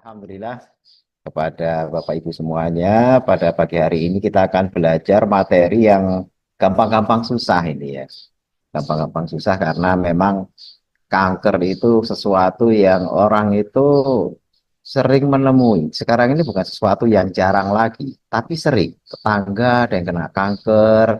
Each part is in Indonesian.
Alhamdulillah kepada Bapak Ibu semuanya, pada pagi hari ini kita akan belajar materi yang gampang-gampang susah ini ya. Gampang-gampang susah karena memang kanker itu sesuatu yang orang itu sering menemui. Sekarang ini bukan sesuatu yang jarang lagi, tapi sering. Tetangga ada yang kena kanker,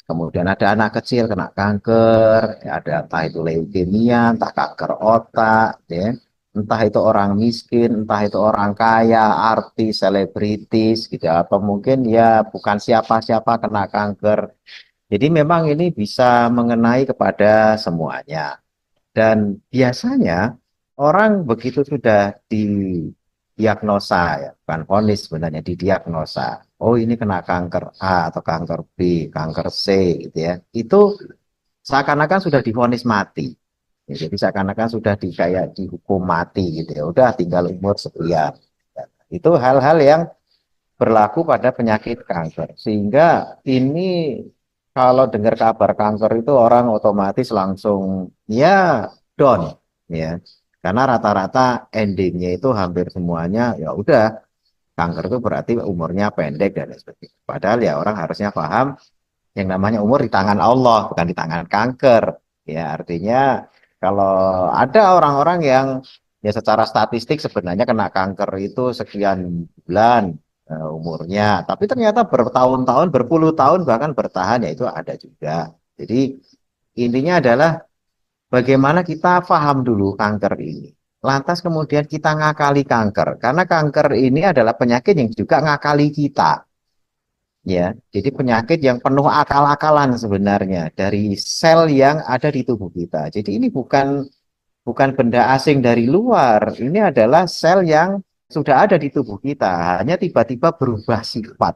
kemudian ada anak kecil kena kanker, ya, ada entah itu leukemia, entah kanker otak, ya. Entah itu orang miskin, entah itu orang kaya, artis, selebritis, gitu, atau mungkin ya bukan siapa-siapa kena kanker. Jadi memang ini bisa mengenai kepada semuanya. Dan biasanya orang begitu sudah didiagnosa, ya, bukan vonis sebenarnya, didiagnosa. Oh ini kena kanker A atau kanker B, kanker C gitu ya. Itu seakan-akan sudah divonis mati. Ya, jadi seakan-akan sudah kayak dihukum mati gitu ya. Udah tinggal umur sekian. Itu hal-hal yang berlaku pada penyakit kanker. Sehingga ini kalau dengar kabar kanker itu orang otomatis langsung ya down ya. Karena rata-rata endingnya itu hampir semuanya ya udah kanker itu berarti umurnya pendek dan lain sebagainya. Padahal ya orang harusnya paham yang namanya umur di tangan Allah bukan di tangan kanker. Ya artinya kalau ada orang-orang yang ya secara statistik sebenarnya kena kanker itu sekian bulan umurnya, tapi ternyata bertahun-tahun, berpuluh tahun bahkan bertahan ya itu ada juga. Jadi intinya adalah bagaimana kita paham dulu kanker ini. Lantas kemudian kita ngakali kanker, karena kanker ini adalah penyakit yang juga ngakali kita. Ya, jadi penyakit yang penuh akal-akalan sebenarnya dari sel yang ada di tubuh kita. Jadi ini bukan benda asing dari luar. Ini adalah sel yang sudah ada di tubuh kita, hanya tiba-tiba berubah sifat.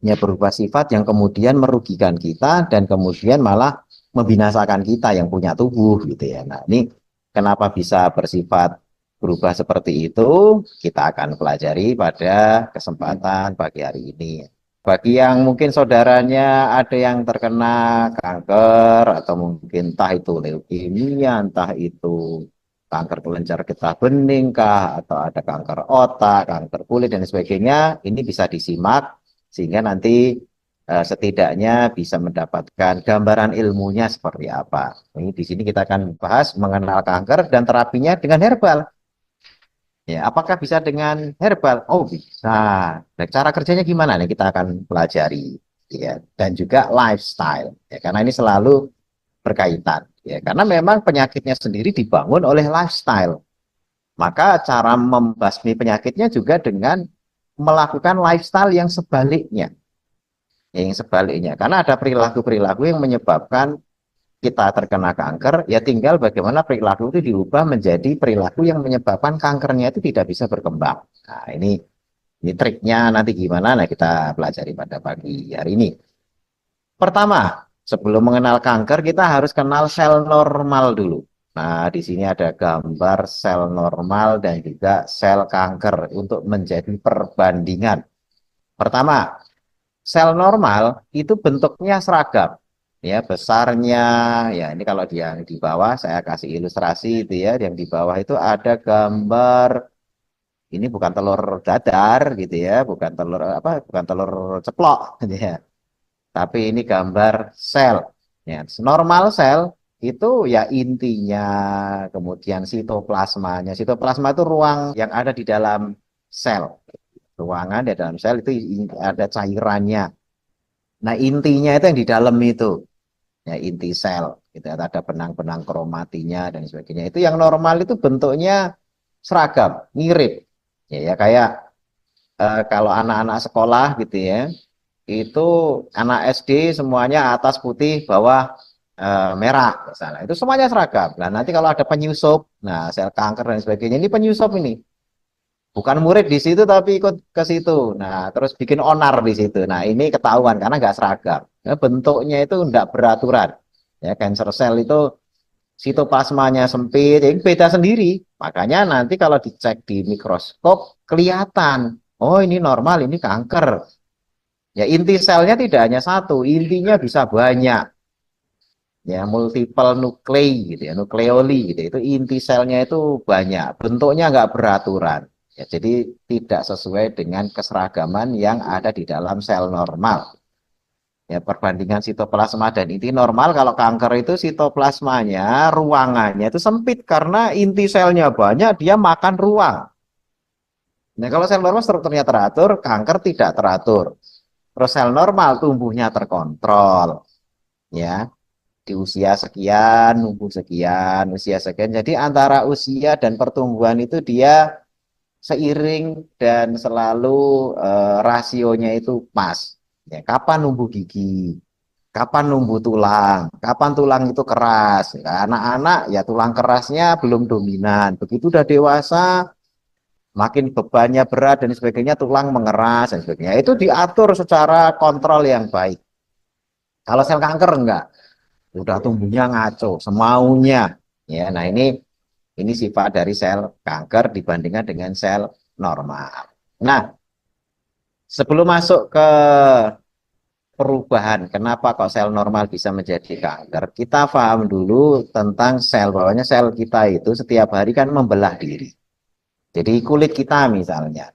Ya, berubah sifat yang kemudian merugikan kita dan kemudian malah membinasakan kita yang punya tubuh gitu ya. Nah, ini kenapa bisa bersifat berubah seperti itu? Kita akan pelajari pada kesempatan pagi hari ini. Bagi yang mungkin saudaranya ada yang terkena kanker atau mungkin entah itu leukemia, entah itu kanker kelenjar getah bening kah, atau ada kanker otak, kanker kulit dan sebagainya, ini bisa disimak sehingga nanti setidaknya bisa mendapatkan gambaran ilmunya seperti apa. Ini di sini kita akan bahas mengenal kanker dan terapinya dengan herbal. Ya, apakah bisa dengan herbal? Oh, bisa. Nah, cara kerjanya gimana nih? Kita akan pelajari, ya. Dan juga lifestyle, ya. Karena ini selalu berkaitan, ya. Karena memang penyakitnya sendiri dibangun oleh lifestyle. Maka cara membasmi penyakitnya juga dengan melakukan lifestyle yang sebaliknya, yang sebaliknya. Karena ada perilaku-perilaku yang menyebabkan kita terkena kanker, ya tinggal bagaimana perilaku itu diubah menjadi perilaku yang menyebabkan kankernya itu tidak bisa berkembang. Nah, ini triknya nanti gimana? Nah, kita pelajari pada pagi hari ini. Pertama, sebelum mengenal kanker, kita harus kenal sel normal dulu. Nah, di sini ada gambar sel normal dan juga sel kanker untuk menjadi perbandingan. Pertama, sel normal itu bentuknya seragam. Ya, besarnya, ya ini kalau yang di bawah saya kasih ilustrasi itu ya, yang di bawah itu ada gambar, ini bukan telur dadar gitu ya, bukan telur apa, bukan telur ceplok gitu ya. Tapi ini gambar sel. Ya, normal sel itu ya intinya, kemudian sitoplasmanya. Sitoplasma itu ruang yang ada di dalam sel. Ruangan di dalam sel itu ada cairannya. Nah, intinya itu yang di dalam itu, ya inti sel. Gitu. Ada benang-benang kromatinya dan sebagainya. Itu yang normal itu bentuknya seragam, mirip. Ya kayak kalau anak-anak sekolah gitu ya, itu anak SD semuanya atas putih, bawah merah misalnya. Itu semuanya seragam. Nah, nanti kalau ada penyusup, nah sel kanker dan sebagainya, ini penyusup ini. Bukan murid di situ tapi ikut ke situ. Nah, terus bikin onar di situ. Nah, ini ketahuan karena nggak seragam. Ya, bentuknya itu nggak beraturan. Ya, cancer cell itu sitoplasmanya sempit, ya, beda sendiri. Makanya nanti kalau dicek di mikroskop kelihatan. Oh, ini normal, ini kanker. Ya, inti selnya tidak hanya satu, intinya bisa banyak. Ya, multiple nuklei gitu ya, nukleoli gitu. Itu inti selnya itu banyak, bentuknya nggak beraturan. Ya, jadi tidak sesuai dengan keseragaman yang ada di dalam sel normal. Ya, perbandingan sitoplasma dan inti normal, kalau kanker itu sitoplasmanya, ruangannya itu sempit karena inti selnya banyak, dia makan ruang. Nah, kalau sel normal strukturnya teratur, kanker tidak teratur. Terus sel normal tumbuhnya terkontrol, ya. Di usia sekian, numbuh sekian, usia sekian. Jadi antara usia dan pertumbuhan itu dia seiring dan selalu rasionya itu pas. Ya, kapan numbuh gigi, kapan numbuh tulang, kapan tulang itu keras. Ya, anak-anak ya tulang kerasnya belum dominan. Begitu udah dewasa, makin bebannya berat dan sebagainya, tulang mengeras dan sebagainya. Itu diatur secara kontrol yang baik. Kalau sel kanker enggak, udah tumbuhnya ngaco, semaunya. Ya, nah ini sifat dari sel kanker dibandingkan dengan sel normal. Nah, sebelum masuk ke perubahan, kenapa kok sel normal bisa menjadi kanker, kita paham dulu tentang sel, bahwanya sel kita itu setiap hari kan membelah diri. Jadi kulit kita misalnya,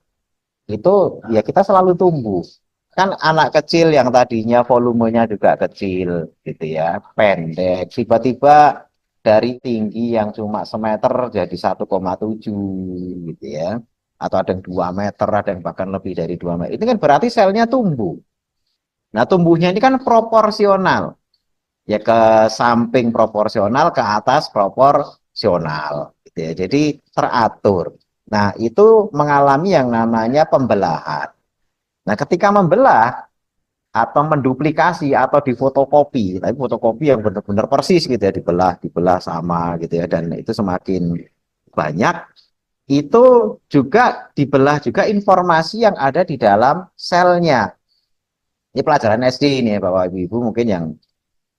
itu ya kita selalu tumbuh. Kan anak kecil yang tadinya volumenya juga kecil, gitu ya, pendek, tiba-tiba dari tinggi yang cuma semeter jadi 1,7 gitu ya. Atau ada yang 2 meter, ada yang bahkan lebih dari 2 meter. Itu kan berarti selnya tumbuh. Nah, tumbuhnya ini kan proporsional. Ya ke samping proporsional, ke atas proporsional. Gitu ya. Jadi teratur. Nah, itu mengalami yang namanya pembelahan. Nah, ketika membelah atau menduplikasi atau difotokopi, tapi fotokopi yang benar-benar persis gitu ya, dibelah sama gitu ya, dan itu semakin banyak, itu juga dibelah juga informasi yang ada di dalam selnya. Ini pelajaran SD ini ya, Bapak Ibu mungkin yang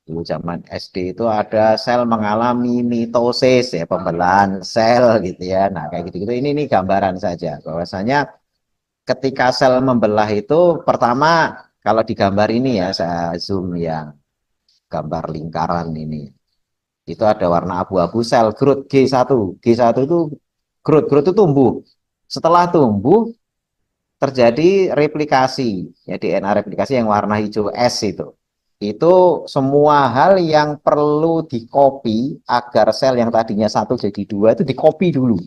dulu zaman SD itu ada sel mengalami mitosis ya, pembelahan sel gitu ya. Nah, kayak gitu-gitu ini gambaran saja bahwasanya ketika sel membelah itu pertama, kalau di gambar ini ya saya zoom yang gambar lingkaran ini, itu ada warna abu-abu sel growth G1. G1 itu growth itu tumbuh. Setelah tumbuh terjadi replikasi ya, DNA replikasi yang warna hijau S itu. Itu semua hal yang perlu dikopi agar sel yang tadinya satu jadi dua itu dikopi dulu.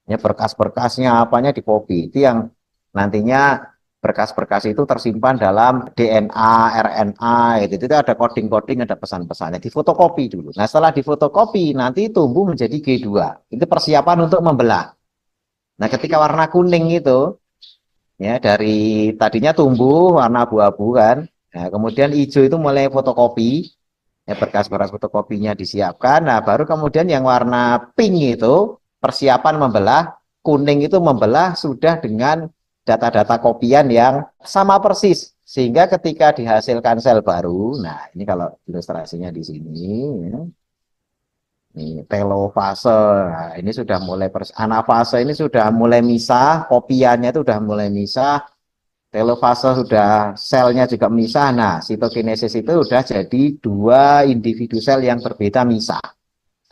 Ya, berkas-berkasnya apanya dikopi. Itu yang nantinya berkas-berkas itu tersimpan dalam DNA, RNA, itu ada coding-coding, ada pesan-pesannya. Difotokopi dulu. Nah, setelah difotokopi, nanti tumbuh menjadi G2. Itu persiapan untuk membelah. Nah, ketika warna kuning itu, ya dari tadinya tumbuh warna abu-abu kan, nah, kemudian hijau itu mulai fotokopi, ya berkas-berkas fotokopinya disiapkan. Nah, baru kemudian yang warna pink itu persiapan membelah, kuning itu membelah sudah dengan data-data kopian yang sama persis. Sehingga ketika dihasilkan sel baru, nah ini kalau ilustrasinya di sini, ya, ini telofase, nah, ini sudah mulai anafase ini sudah mulai misah, kopiannya itu sudah mulai misah, telofase sudah selnya juga misah. Nah, sitokinesis itu sudah jadi dua individu sel yang berbeda misah.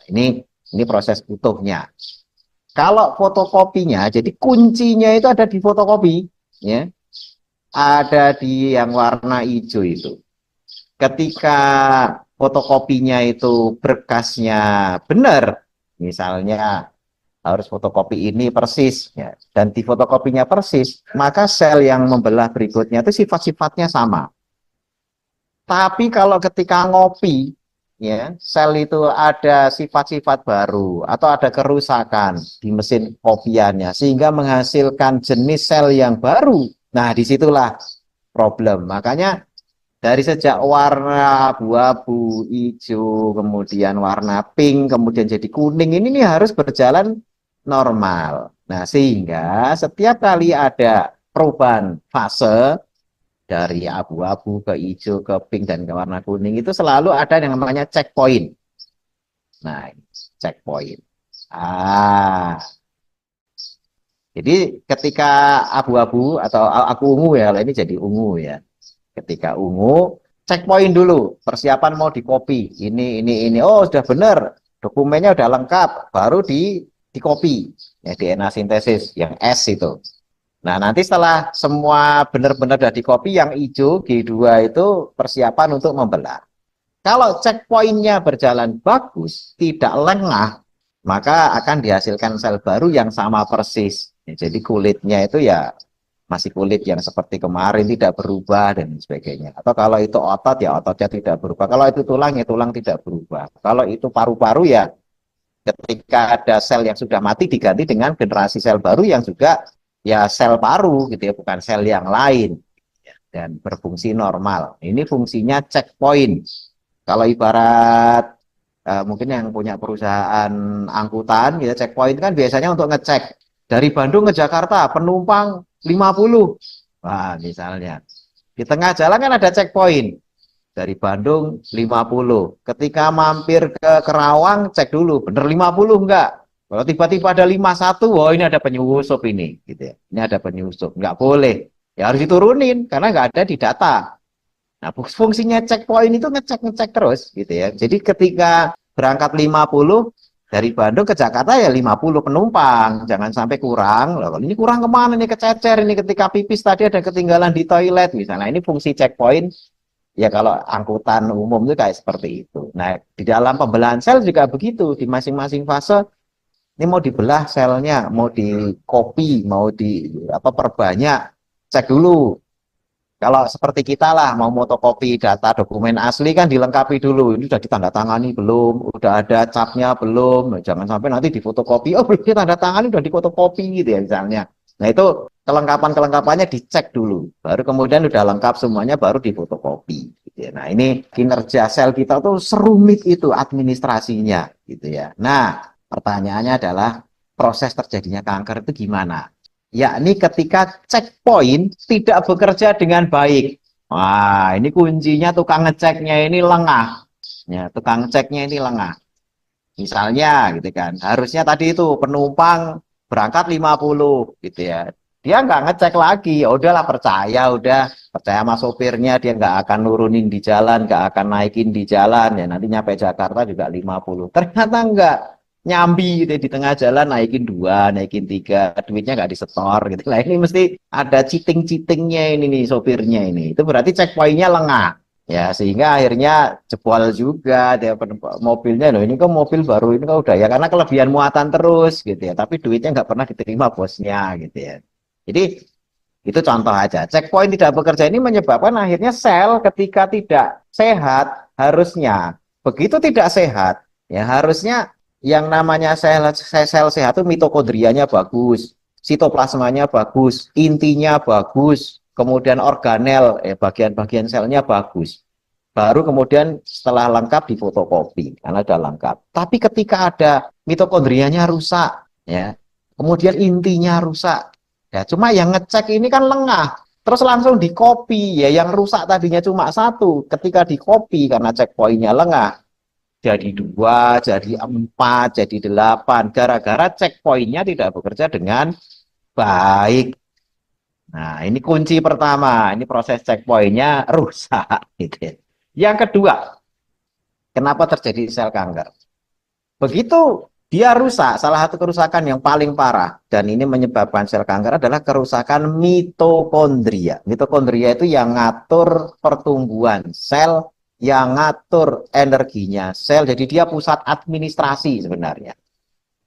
Ini proses utuhnya. Kalau fotokopinya, jadi kuncinya itu ada di fotokopi, ya, ada di yang warna hijau itu. Ketika fotokopinya itu berkasnya benar, misalnya harus fotokopi ini persis, ya, dan di fotokopinya persis, maka sel yang membelah berikutnya itu sifat-sifatnya sama. Tapi kalau ketika ngopi, ya, sel itu ada sifat-sifat baru atau ada kerusakan di mesin kopiannya sehingga menghasilkan jenis sel yang baru. Nah, disitulah problem. Makanya dari sejak warna abu-abu, hijau, kemudian warna pink, kemudian jadi kuning, ini nih harus berjalan normal. Nah, sehingga setiap kali ada perubahan fase dari abu-abu ke hijau, ke pink, dan ke warna kuning, itu selalu ada yang namanya checkpoint. Nah, checkpoint. Ah, jadi ketika abu-abu atau aku ungu ya, kalau ini jadi ungu ya. Ketika ungu, checkpoint dulu, persiapan mau di copy. Ini. Oh, sudah benar, dokumennya sudah lengkap, baru di copy. ya DNA sintesis yang S itu. Nah, nanti setelah semua benar-benar sudah di copy, yang hijau G2 itu persiapan untuk membelah. Kalau checkpointnya berjalan bagus, tidak lengah, maka akan dihasilkan sel baru yang sama persis. Ya, jadi kulitnya itu ya masih kulit yang seperti kemarin, tidak berubah dan sebagainya. Atau kalau itu otot, ya ototnya tidak berubah. Kalau itu tulang, ya tulang tidak berubah. Kalau itu paru-paru, ya ketika ada sel yang sudah mati diganti dengan generasi sel baru yang juga ya sel paru gitu ya, bukan sel yang lain, dan berfungsi normal. Ini fungsinya checkpoint. Kalau ibarat mungkin yang punya perusahaan angkutan gitu, checkpoint kan biasanya untuk ngecek dari Bandung ke Jakarta penumpang 50. Wah, misalnya di tengah jalan kan ada checkpoint dari Bandung 50. Ketika mampir ke Kerawang, cek dulu, bener 50 enggak? Kalau tiba-tiba ada 51, wah ini ada penyusup ini, gitu ya. Ini ada penyusup, enggak boleh. Ya harus diturunin, karena enggak ada di data. Nah, fungsinya checkpoint itu ngecek-ngecek terus, gitu ya. Jadi ketika berangkat 50, dari Bandung ke Jakarta ya 50 penumpang, jangan sampai kurang. Loh, ini kurang kemana, ini kececer, ini ketika pipis tadi ada ketinggalan di toilet, misalnya. Ini fungsi checkpoint. Ya kalau angkutan umum itu kayak seperti itu. Nah, di dalam pembelahan sel juga begitu. Di masing-masing fase, ini mau dibelah selnya, mau di copy, mau di apa perbanyak, cek dulu. Kalau seperti kita lah, mau fotokopi data dokumen asli kan dilengkapi dulu. Ini sudah ditandatangani belum? Udah ada capnya belum? Nah, jangan sampai nanti difotokopi, oh belum ditandatangani, udah difotokopi gitu ya misalnya. Nah itu kelengkapan-kelengkapannya dicek dulu. Baru kemudian udah lengkap semuanya, baru difotokopi. Gitu ya. Nah ini kinerja sel kita tuh serumit itu administrasinya. Gitu ya. Nah pertanyaannya adalah proses terjadinya kanker itu gimana? Yakni ketika checkpoint tidak bekerja dengan baik. Wah, ini kuncinya tukang ngeceknya ini lengah. Ya, tukang ceknya ini lengah. Misalnya gitu kan, harusnya tadi itu penumpang berangkat 50 gitu ya. Dia nggak ngecek lagi, ya udahlah percaya sama sopirnya, dia nggak akan nurunin di jalan, nggak akan naikin di jalan, ya nanti nyampe Jakarta juga 50. Ternyata nggak nyambi gitu, di tengah jalan naikin 2, naikin 3, duitnya nggak disetor gitu. Lah ini mesti ada cheating-cheatingnya ini nih sopirnya ini. Itu berarti checkpointnya lengah. Ya, sehingga akhirnya jebol juga dia mobilnya loh. Ini kok mobil baru ini kok udah ya karena kelebihan muatan terus gitu ya. Tapi duitnya nggak pernah diterima bosnya gitu ya. Jadi itu contoh aja. Checkpoint tidak bekerja ini menyebabkan akhirnya sel ketika tidak sehat harusnya begitu tidak sehat ya harusnya yang namanya sel sehat itu mitokondrianya bagus, sitoplasmanya bagus, intinya bagus, kemudian organel bagian-bagian selnya bagus. Baru kemudian setelah lengkap difotokopi karena sudah lengkap. Tapi ketika ada mitokondrianya rusak ya, kemudian intinya rusak. Ya, cuma yang ngecek ini kan lengah. Terus langsung di copy ya yang rusak tadinya cuma 1, ketika di copy karena checkpointnya lengah jadi 2, jadi 4, jadi 8 gara-gara checkpointnya tidak bekerja dengan baik. Nah, ini kunci pertama, ini proses checkpointnya rusak. Gitu ya. Yang kedua, kenapa terjadi sel kanker? Begitu dia rusak, salah satu kerusakan yang paling parah, dan ini menyebabkan sel kanker adalah kerusakan mitokondria. Mitokondria itu yang ngatur pertumbuhan sel, yang ngatur energinya sel, jadi dia pusat administrasi sebenarnya.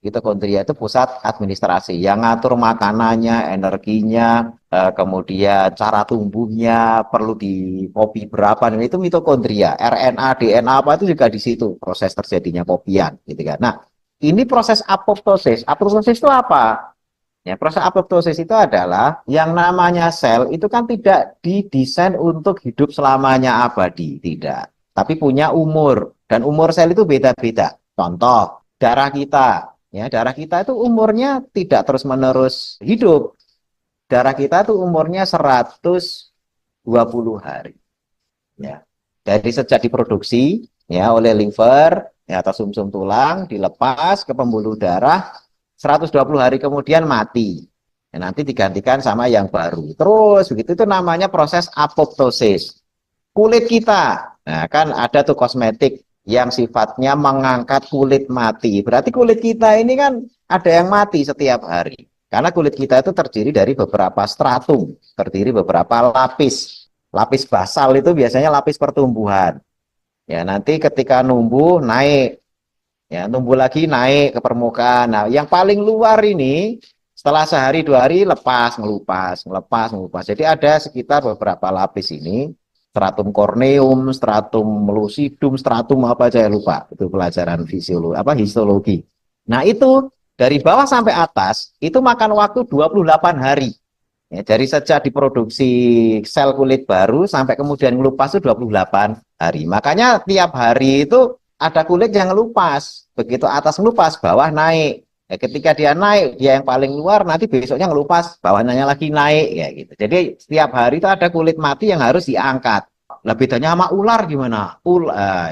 Mitokondria itu pusat administrasi yang ngatur makanannya, energinya, kemudian cara tumbuhnya, perlu di kopi berapa, dan itu mitokondria. RNA, DNA apa itu juga di situ proses terjadinya kopian, gitu kan. Nah, ini proses apoptosis. Apoptosis itu apa? Ya, proses apoptosis itu adalah yang namanya sel itu kan tidak didesain untuk hidup selamanya abadi, tidak. Tapi punya umur, dan umur sel itu beda-beda. Contoh, darah kita. Ya, darah kita itu umurnya tidak terus-menerus hidup. Darah kita itu umurnya 120 hari. Ya. Dari sejak diproduksi ya oleh liver ya, atau sumsum tulang dilepas ke pembuluh darah 120 hari kemudian mati. Ya, nanti digantikan sama yang baru. Terus begitu itu namanya proses apoptosis. Kulit kita. Nah, kan ada tuh kosmetik yang sifatnya mengangkat kulit mati. Berarti kulit kita ini kan ada yang mati setiap hari. Karena kulit kita itu terdiri dari beberapa stratum, terdiri beberapa lapis. Lapis basal itu biasanya lapis pertumbuhan. Ya, nanti ketika numbuh naik, ya numbuh lagi naik ke permukaan. Nah, yang paling luar ini setelah sehari dua hari lepas ngelupas, ngelepas ngelupas. Jadi ada sekitar beberapa lapis ini, stratum corneum, stratum lucidum, stratum apa aja lupa. Itu pelajaran fisiologi apa histologi. Nah, itu dari bawah sampai atas itu makan waktu 28 hari. Ya, dari sejak diproduksi sel kulit baru sampai kemudian ngelupas itu 28 hari. Makanya tiap hari itu ada kulit yang ngelupas. Begitu atas ngelupas, bawah naik. Ya, ketika dia naik, dia yang paling luar, nanti besoknya ngelupas, bawahnya lagi naik. Ya, gitu. Jadi setiap hari itu ada kulit mati yang harus diangkat. Nah, bedanya sama ular gimana?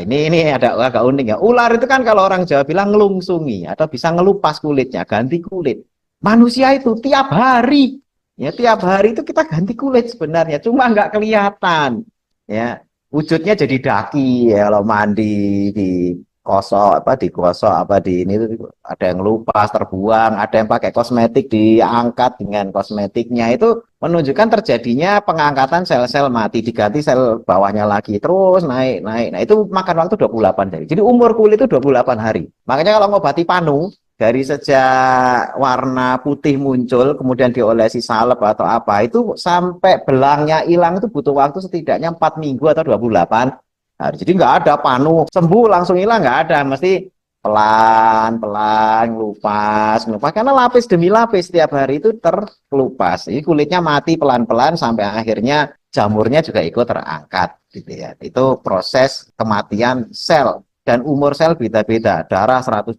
Ini ada agak unik ya. Ular itu kan kalau orang Jawa bilang ngelungsungi atau bisa ngelupas kulitnya, ganti kulit. Manusia itu tiap hari. Ya, tiap hari itu kita ganti kulit sebenarnya, cuma nggak kelihatan. Ya, wujudnya jadi daki ya kalau mandi di kosok apa di kosok apa di ini ada yang lupa terbuang, ada yang pakai kosmetik diangkat dengan kosmetiknya itu menunjukkan terjadinya pengangkatan sel-sel mati diganti sel bawahnya lagi terus naik naik. Nah, itu makan waktu 28 hari. Jadi umur kulit itu 28 hari. Makanya kalau ngobati panu dari sejak warna putih muncul, kemudian diolesi salep atau apa, itu sampai belangnya hilang itu butuh waktu setidaknya 4 minggu atau 28 hari. Jadi nggak ada panu, sembuh langsung hilang, nggak ada. Mesti pelan-pelan, ngelupas, ngelupas. Karena lapis demi lapis setiap hari itu terkelupas. Jadi kulitnya mati pelan-pelan sampai akhirnya jamurnya juga ikut terangkat. Gitu ya. Itu proses kematian sel. Dan umur sel beda-beda, darah 120,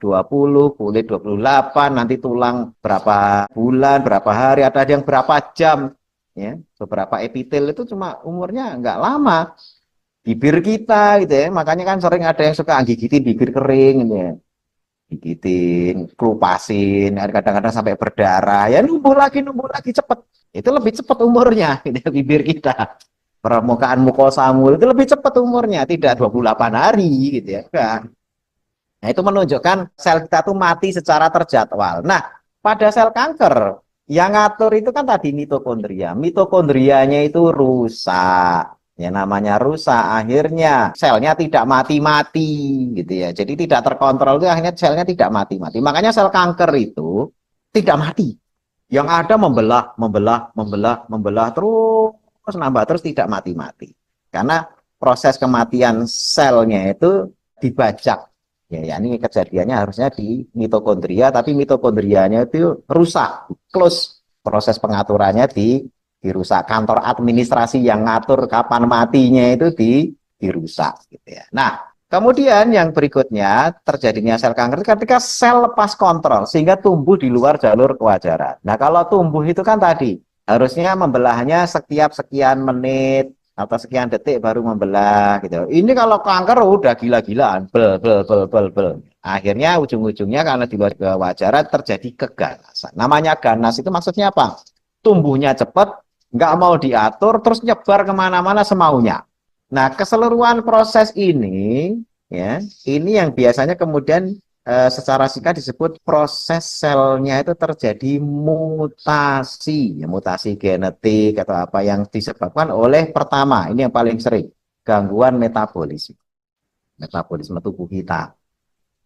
kulit 28, nanti tulang berapa bulan, berapa hari, ada yang berapa jam, ya, beberapa epitel itu cuma umurnya nggak lama. Bibir kita gitu ya, makanya kan sering ada yang suka gigitin bibir kering gitu ya, gigitin, kelupasin, kadang-kadang sampai berdarah, ya numbuh lagi cepet, itu lebih cepet umurnya, gitu, ya, bibir kita. Permukaan mukosa mulut itu lebih cepat umurnya, tidak 28 hari gitu ya. Nah, itu menunjukkan sel kita tuh mati secara terjadwal. Nah, pada sel kanker yang ngatur itu kan tadi mitokondria. Mitokondrianya itu rusak. Ya namanya rusak, akhirnya selnya tidak mati-mati gitu ya. Jadi tidak terkontrol itu akhirnya selnya tidak mati-mati. Makanya sel kanker itu tidak mati. Yang ada membelah, membelah, membelah, membelah terus nambah terus tidak mati-mati. Karena proses kematian selnya itu dibajak. Ya, ini kejadiannya harusnya di mitokondria, tapi mitokondrianya itu rusak, close. Proses pengaturannya dirusak. Kantor administrasi yang ngatur kapan matinya itu dirusak. Gitu ya. Nah, kemudian yang berikutnya terjadinya sel kanker ketika sel lepas kontrol sehingga tumbuh di luar jalur kewajaran. Nah, kalau tumbuh itu kan tadi harusnya membelahnya setiap sekian menit atau sekian detik baru membelah gitu. Ini kalau kanker udah gila-gilaan, bel. Akhirnya ujung-ujungnya karena di luar kewajaran terjadi keganasan. Namanya ganas itu maksudnya apa? Tumbuhnya cepat, nggak mau diatur, terus nyebar kemana-mana semaunya. Nah, keseluruhan proses ini, ya, ini yang biasanya kemudian secara singkat disebut proses selnya itu terjadi mutasi, ya, mutasi genetik atau apa yang disebabkan oleh pertama, ini yang paling sering, gangguan metabolisme tubuh kita.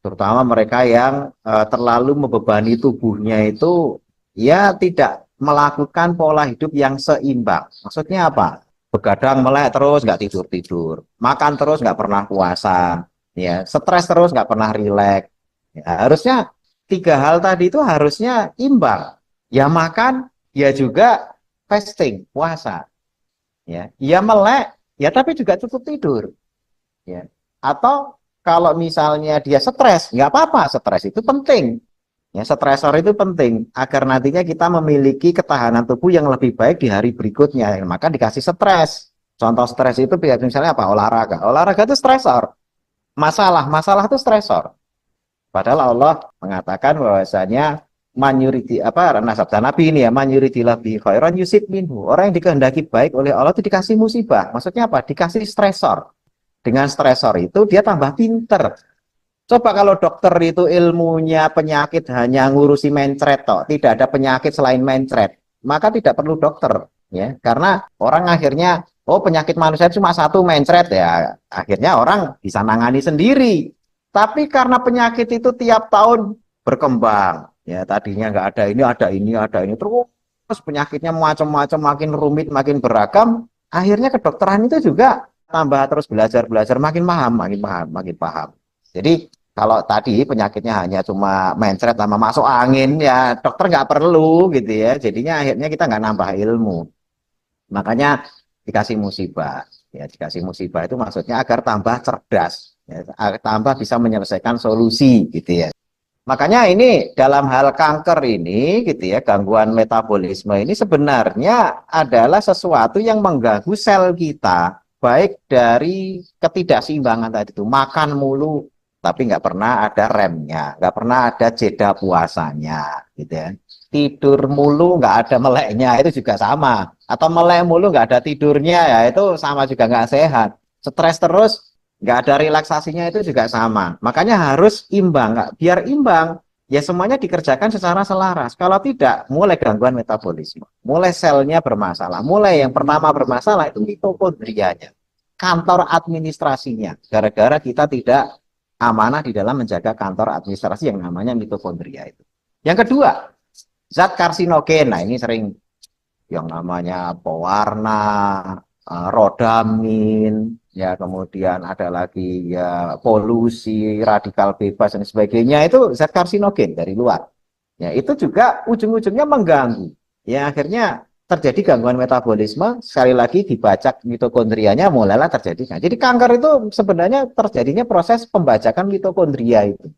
Terutama mereka yang terlalu membebani tubuhnya itu ya tidak melakukan pola hidup yang seimbang. Maksudnya apa? Begadang melek terus nggak tidur-tidur, makan terus nggak pernah puasa, ya stres terus nggak pernah rileks. Ya, harusnya tiga hal tadi itu harusnya imbang. Ya makan, ya juga fasting, puasa. Ya melek, ya tapi juga cukup tidur. Ya. Atau kalau misalnya dia stres, nggak apa-apa, stres itu penting. Ya, stresor itu penting agar nantinya kita memiliki ketahanan tubuh yang lebih baik di hari berikutnya. Maka dikasih stres. Contoh stres itu misalnya apa? Olahraga. Olahraga itu stresor. Masalah itu stresor. Padahal Allah mengatakan bahwasanya manyuridi apa karena sabda Nabi ini ya manyuridillah bi khairan yusib minhu. Orang yang dikehendaki baik oleh Allah itu dikasih musibah. Maksudnya apa? Dikasih stresor. dengan stresor itu dia tambah pinter. Coba kalau dokter itu ilmunya penyakit hanya ngurusi mencret toh, tidak ada penyakit selain mencret, maka tidak perlu dokter ya. Karena orang akhirnya oh penyakit manusia cuma satu mencret ya, akhirnya orang bisa nangani sendiri. Tapi karena penyakit itu tiap tahun berkembang, ya tadinya nggak ada ini, ada ini, ada ini, terus penyakitnya macam-macam, makin rumit, makin beragam, akhirnya kedokteran itu juga tambah terus belajar, makin paham, makin paham, makin paham. Jadi kalau tadi penyakitnya hanya cuma mencret sama masuk angin, ya dokter nggak perlu gitu ya. Jadinya akhirnya kita nggak nambah ilmu. Makanya dikasih musibah. Ya, dikasih musibah itu maksudnya agar tambah cerdas, ya, agar tambah bisa menyelesaikan solusi gitu ya. Makanya ini dalam hal kanker ini gitu ya, gangguan metabolisme ini sebenarnya adalah sesuatu yang mengganggu sel kita, baik dari ketidakseimbangan tadi itu, makan mulu tapi nggak pernah ada remnya, nggak pernah ada jeda puasanya gitu ya. Tidur mulu nggak ada meleknya itu juga sama, atau melek mulu nggak ada tidurnya ya itu sama juga nggak sehat. Stres terus nggak ada relaksasinya itu juga sama. Makanya harus imbang, nggak biar imbang ya semuanya dikerjakan secara selaras. Kalau tidak, mulai gangguan metabolisme, mulai selnya bermasalah, mulai yang pertama bermasalah itu mitokondrianya, kantor administrasinya. Gara-gara kita tidak amanah di dalam menjaga kantor administrasi yang namanya mitokondria itu. Yang kedua, zat karsinogen. Nah ini sering yang namanya pewarna, rodamin, ya kemudian ada lagi ya polusi, radikal bebas dan sebagainya itu zat karsinogen dari luar. Ya itu juga ujung-ujungnya mengganggu. Ya akhirnya terjadi gangguan metabolisme, sekali lagi dibacak mitokondrianya mulailah terjadi. Nah, jadi kanker itu sebenarnya terjadinya proses pembajakan mitokondria itu.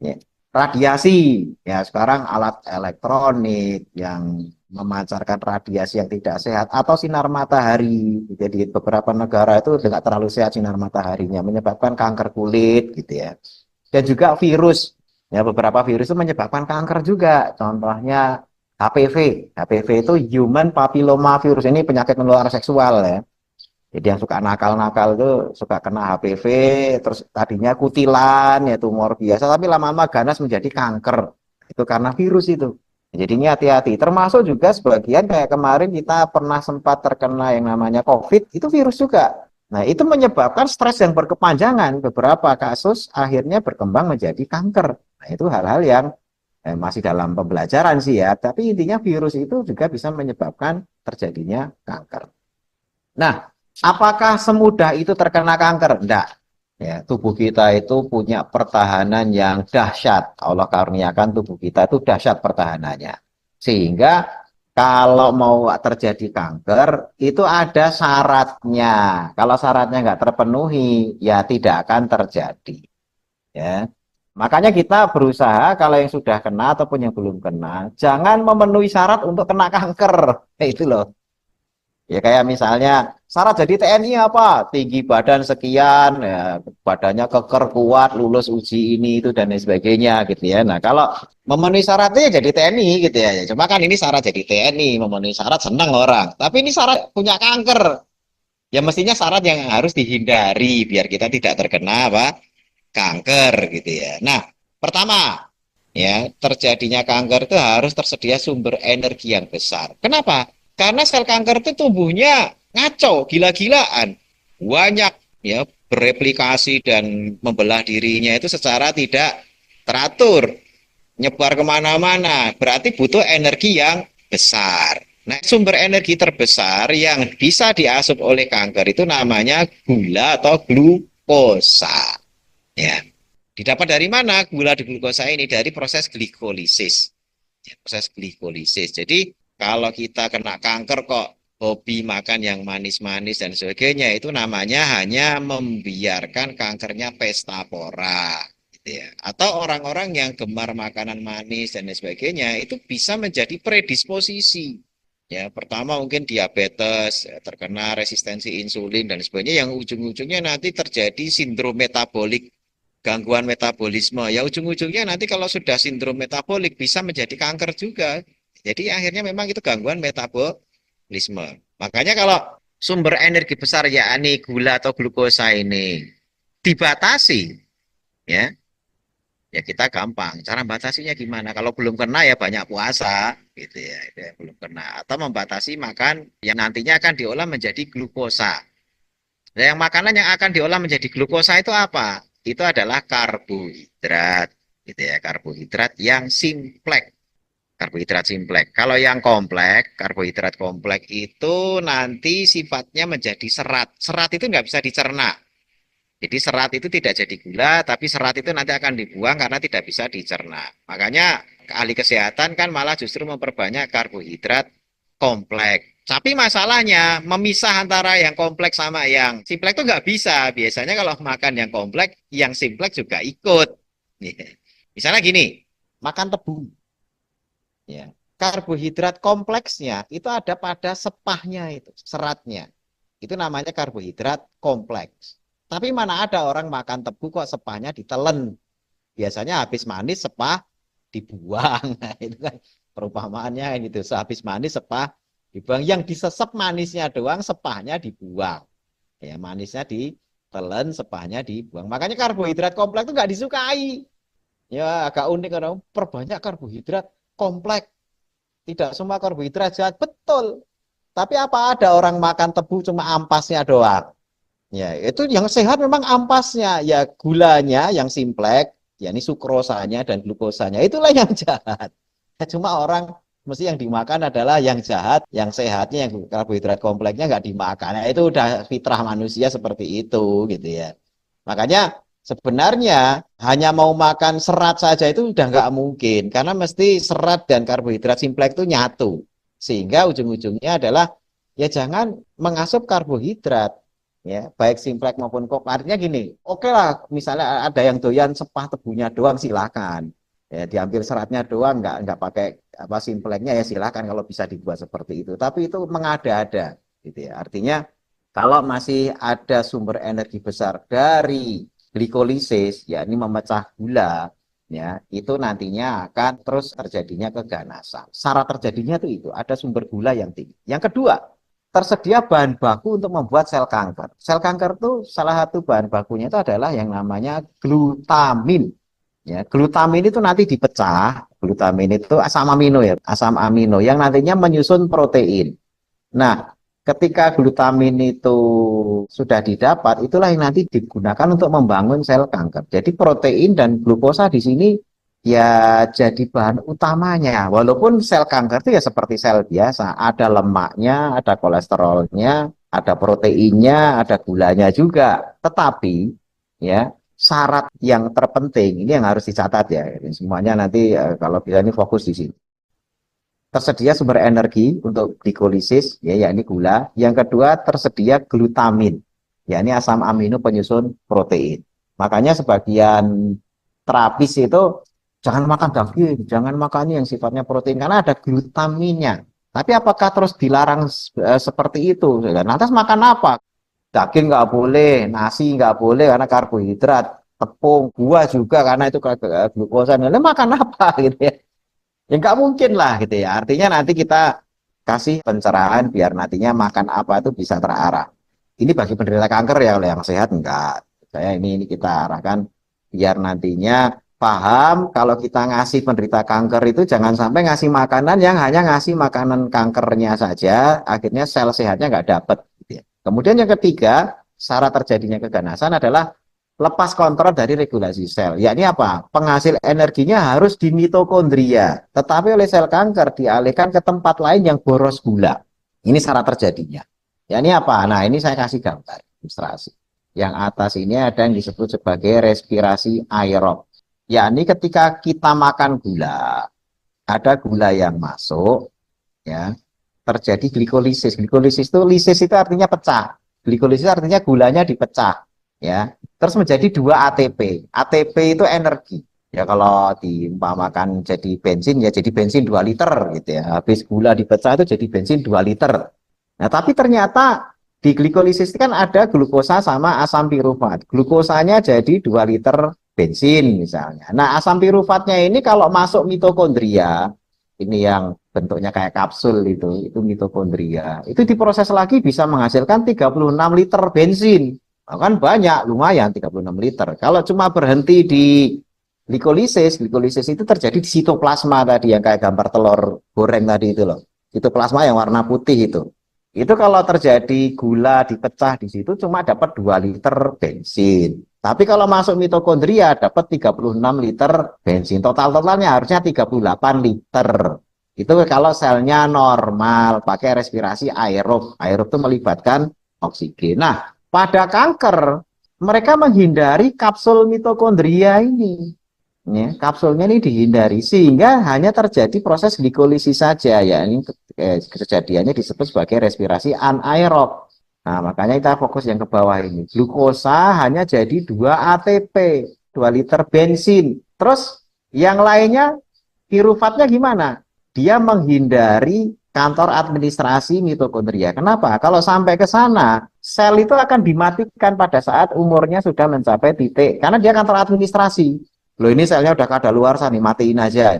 Ya. Radiasi, ya sekarang alat elektronik yang memancarkan radiasi yang tidak sehat atau sinar matahari. Jadi beberapa negara itu tidak terlalu sehat sinar mataharinya menyebabkan kanker kulit gitu ya. Dan juga virus. Ya beberapa virus itu menyebabkan kanker juga. Contohnya HPV. HPV itu human papilloma virus. Ini penyakit menular seksual ya. Jadi yang suka nakal-nakal itu suka kena HPV, terus tadinya kutilan, ya tumor biasa, tapi lama-lama ganas menjadi kanker. Itu karena virus itu. Jadinya hati-hati. Termasuk juga sebagian kayak kemarin kita pernah sempat terkena yang namanya COVID, itu virus juga. Nah, itu menyebabkan stres yang berkepanjangan. Beberapa kasus akhirnya berkembang menjadi kanker. Nah, itu hal-hal yang masih dalam pembelajaran sih ya. Tapi intinya virus itu juga bisa menyebabkan terjadinya kanker. Nah, apakah semudah itu terkena kanker? Tidak. Ya, tubuh kita itu punya pertahanan yang dahsyat. Allah karuniakan tubuh kita itu dahsyat pertahanannya. Sehingga kalau mau terjadi kanker, itu ada syaratnya. Kalau syaratnya nggak terpenuhi, ya tidak akan terjadi. Ya. Makanya kita berusaha kalau yang sudah kena ataupun yang belum kena, jangan memenuhi syarat untuk kena kanker. Itu loh. Ya kayak misalnya syarat jadi TNI apa? Tinggi badan sekian, ya, badannya keker kuat, lulus uji ini itu dan lain sebagainya gitu ya. Nah kalau memenuhi syaratnya jadi TNI gitu ya. Cuma kan ini syarat jadi TNI, memenuhi syarat senang orang. Tapi ini syarat punya kanker. Ya mestinya syarat yang harus dihindari biar kita tidak terkena apa? Kanker gitu ya. Nah pertama ya terjadinya kanker itu harus tersedia sumber energi yang besar. Kenapa? Karena sel kanker itu tumbuhnya ngaco, gila-gilaan, banyak ya bereplikasi dan membelah dirinya itu secara tidak teratur, nyebar kemana-mana. Berarti butuh energi yang besar. Nah, sumber energi terbesar yang bisa diasup oleh kanker itu namanya gula atau glukosa. Ya, didapat dari mana gula di glukosa ini? Dari proses glikolisis. Ya, proses glikolisis. Jadi kalau kita kena kanker kok hobi makan yang manis-manis dan sebagainya, itu namanya hanya membiarkan kankernya pesta pora. Gitu ya. Atau orang-orang yang gemar makanan manis dan sebagainya, itu bisa menjadi predisposisi. Ya, pertama mungkin diabetes, terkena resistensi insulin dan sebagainya, yang ujung-ujungnya nanti terjadi sindrom metabolik, gangguan metabolisme. Ya ujung-ujungnya nanti kalau sudah sindrom metabolik bisa menjadi kanker juga. Jadi akhirnya memang itu gangguan metabolisme. Makanya kalau sumber energi besar yakni gula atau glukosa ini dibatasi, ya, ya kita gampang. Cara batasinya gimana? Kalau belum kena ya banyak puasa, gitu ya. Ya, belum kena. Atau membatasi makan yang nantinya akan diolah menjadi glukosa. Nah, yang makanan yang akan diolah menjadi glukosa itu apa? Itu adalah karbohidrat, gitu ya. Karbohidrat yang simplek. Karbohidrat simplek. Kalau yang kompleks, karbohidrat kompleks itu nanti sifatnya menjadi serat. Serat itu nggak bisa dicerna. Jadi serat itu tidak jadi gula, tapi serat itu nanti akan dibuang karena tidak bisa dicerna. Makanya ahli kesehatan kan malah justru memperbanyak karbohidrat kompleks. Tapi masalahnya memisah antara yang kompleks sama yang simpleks itu nggak bisa. Biasanya kalau makan yang kompleks, yang simpleks juga ikut. Misalnya gini, makan tebu. Ya. Karbohidrat kompleksnya itu ada pada sepahnya itu, seratnya. Itu namanya karbohidrat kompleks. Tapi mana ada orang makan tebu kok sepahnya ditelen. Biasanya habis manis sepah dibuang. Nah, itu kan perumpamaannya itu. Sehabis manis sepah dibuang. Yang disesep manisnya doang, sepahnya dibuang. Ya, manisnya ditelen, sepahnya dibuang. Makanya karbohidrat kompleks itu nggak disukai. Ya agak unik karena perbanyak karbohidrat kompleks. Tidak semua karbohidrat jahat, betul. Tapi apa ada orang makan tebu cuma ampasnya doang? Ya, itu yang sehat memang ampasnya, ya gulanya yang simplek, yakni sukrosanya dan glukosanya, itulah yang jahat. Ya, cuma orang mesti yang dimakan adalah yang jahat, yang sehatnya, yang karbohidrat kompleksnya nggak dimakan. Nah, itu udah fitrah manusia seperti itu, gitu ya. Makanya sebenarnya hanya mau makan serat saja itu udah nggak mungkin, karena mesti serat dan karbohidrat simplek itu nyatu. Sehingga ujung-ujungnya adalah ya jangan mengasup karbohidrat, ya baik simplek maupun kok. Artinya gini, oke lah, misalnya ada yang doyan sepah tebunya doang silakan, ya diambil seratnya doang, nggak pakai apa simpleknya, ya silakan kalau bisa dibuat seperti itu. Tapi itu mengada-ada, gitu ya. Artinya kalau masih ada sumber energi besar dari glikolisis, yakni memecah gula, ya itu nantinya akan terus terjadinya keganasan. Syarat terjadinya itu ada sumber gula yang tinggi. Yang kedua, tersedia bahan baku untuk membuat sel kanker. Sel kanker itu salah satu bahan bakunya itu adalah yang namanya glutamin. Ya, glutamin itu nanti dipecah. Glutamin itu asam amino, ya, asam amino yang nantinya menyusun protein. Nah, ketika glutamin itu sudah didapat, itulah yang nanti digunakan untuk membangun sel kanker. Jadi protein dan glukosa di sini ya jadi bahan utamanya. Walaupun sel kanker itu ya seperti sel biasa, ada lemaknya, ada kolesterolnya, ada proteinnya, ada gulanya juga. Tetapi ya syarat yang terpenting ini yang harus dicatat ya. Semuanya nanti kalau bisa ini fokus di sini. Tersedia sumber energi untuk glikolisis, ya, yakni gula. Yang kedua, tersedia glutamin, yakni asam amino penyusun protein. Makanya sebagian terapis itu jangan makan daging, jangan makan yang sifatnya protein, karena ada glutaminnya. Tapi apakah terus dilarang seperti itu? Lantas makan apa? Daging nggak boleh, nasi nggak boleh karena karbohidrat, tepung, buah juga karena itu glukosa. Lalu makan apa gitu ya? Ya nggak mungkin lah gitu ya. Artinya nanti kita kasih pencerahan biar nantinya makan apa itu bisa terarah. Ini bagi penderita kanker ya, oleh yang sehat enggak. Saya ini kita arahkan biar nantinya paham kalau kita ngasih penderita kanker itu jangan sampai ngasih makanan yang hanya ngasih makanan kankernya saja, akhirnya sel sehatnya nggak dapat. Gitu ya. Kemudian yang ketiga, syarat terjadinya keganasan adalah lepas kontrol dari regulasi sel. Yakni apa? Penghasil energinya harus di mitokondria, tetapi oleh sel kanker dialihkan ke tempat lain yang boros gula. Ini syarat terjadinya. Yakni apa? Nah, ini saya kasih gambar ilustrasi. Yang atas ini ada yang disebut sebagai respirasi aerob. Yakni ketika kita makan gula, ada gula yang masuk, ya, terjadi glikolisis. Glikolisis itu, lisis itu artinya pecah. Glikolisis artinya gulanya dipecah, ya. Terus menjadi 2 ATP. ATP itu energi. Ya kalau diumpamakan jadi bensin, ya jadi bensin 2 liter gitu ya. Habis gula dipecah itu jadi bensin 2 liter. Nah, tapi ternyata di glikolisis kan ada glukosa sama asam pirufat. Glukosanya jadi 2 liter bensin misalnya. Nah, asam pirufatnya ini kalau masuk mitokondria, ini yang bentuknya kayak kapsul itu mitokondria. Itu diproses lagi bisa menghasilkan 36 liter bensin. Nah, kan banyak, lumayan 36 liter. Kalau cuma berhenti di glikolisis itu terjadi di sitoplasma tadi yang kayak gambar telur goreng tadi itu loh. Sitoplasma yang warna putih itu. Itu kalau terjadi gula dipecah di situ cuma dapat 2 liter bensin. Tapi kalau masuk mitokondria dapat 36 liter bensin. Totalnya harusnya 38 liter. Itu kalau selnya normal, pakai respirasi aerob. Aerob itu melibatkan oksigen. Nah, pada kanker, mereka menghindari kapsul mitokondria ini. Ya, kapsulnya ini dihindari sehingga hanya terjadi proses glikolisis saja ya. Ini kejadiannya disebut sebagai respirasi anaerob. Nah, makanya kita fokus yang ke bawah ini. Glukosa hanya jadi 2 ATP, 2 liter bensin. Terus yang lainnya piruvatnya gimana? Dia menghindari kantor administrasi mitokondria. Kenapa? Kalau sampai ke sana, sel itu akan dimatikan pada saat umurnya sudah mencapai titik. Karena dia kantor administrasi. Loh ini selnya udah kadaluarsa nih, matiin aja.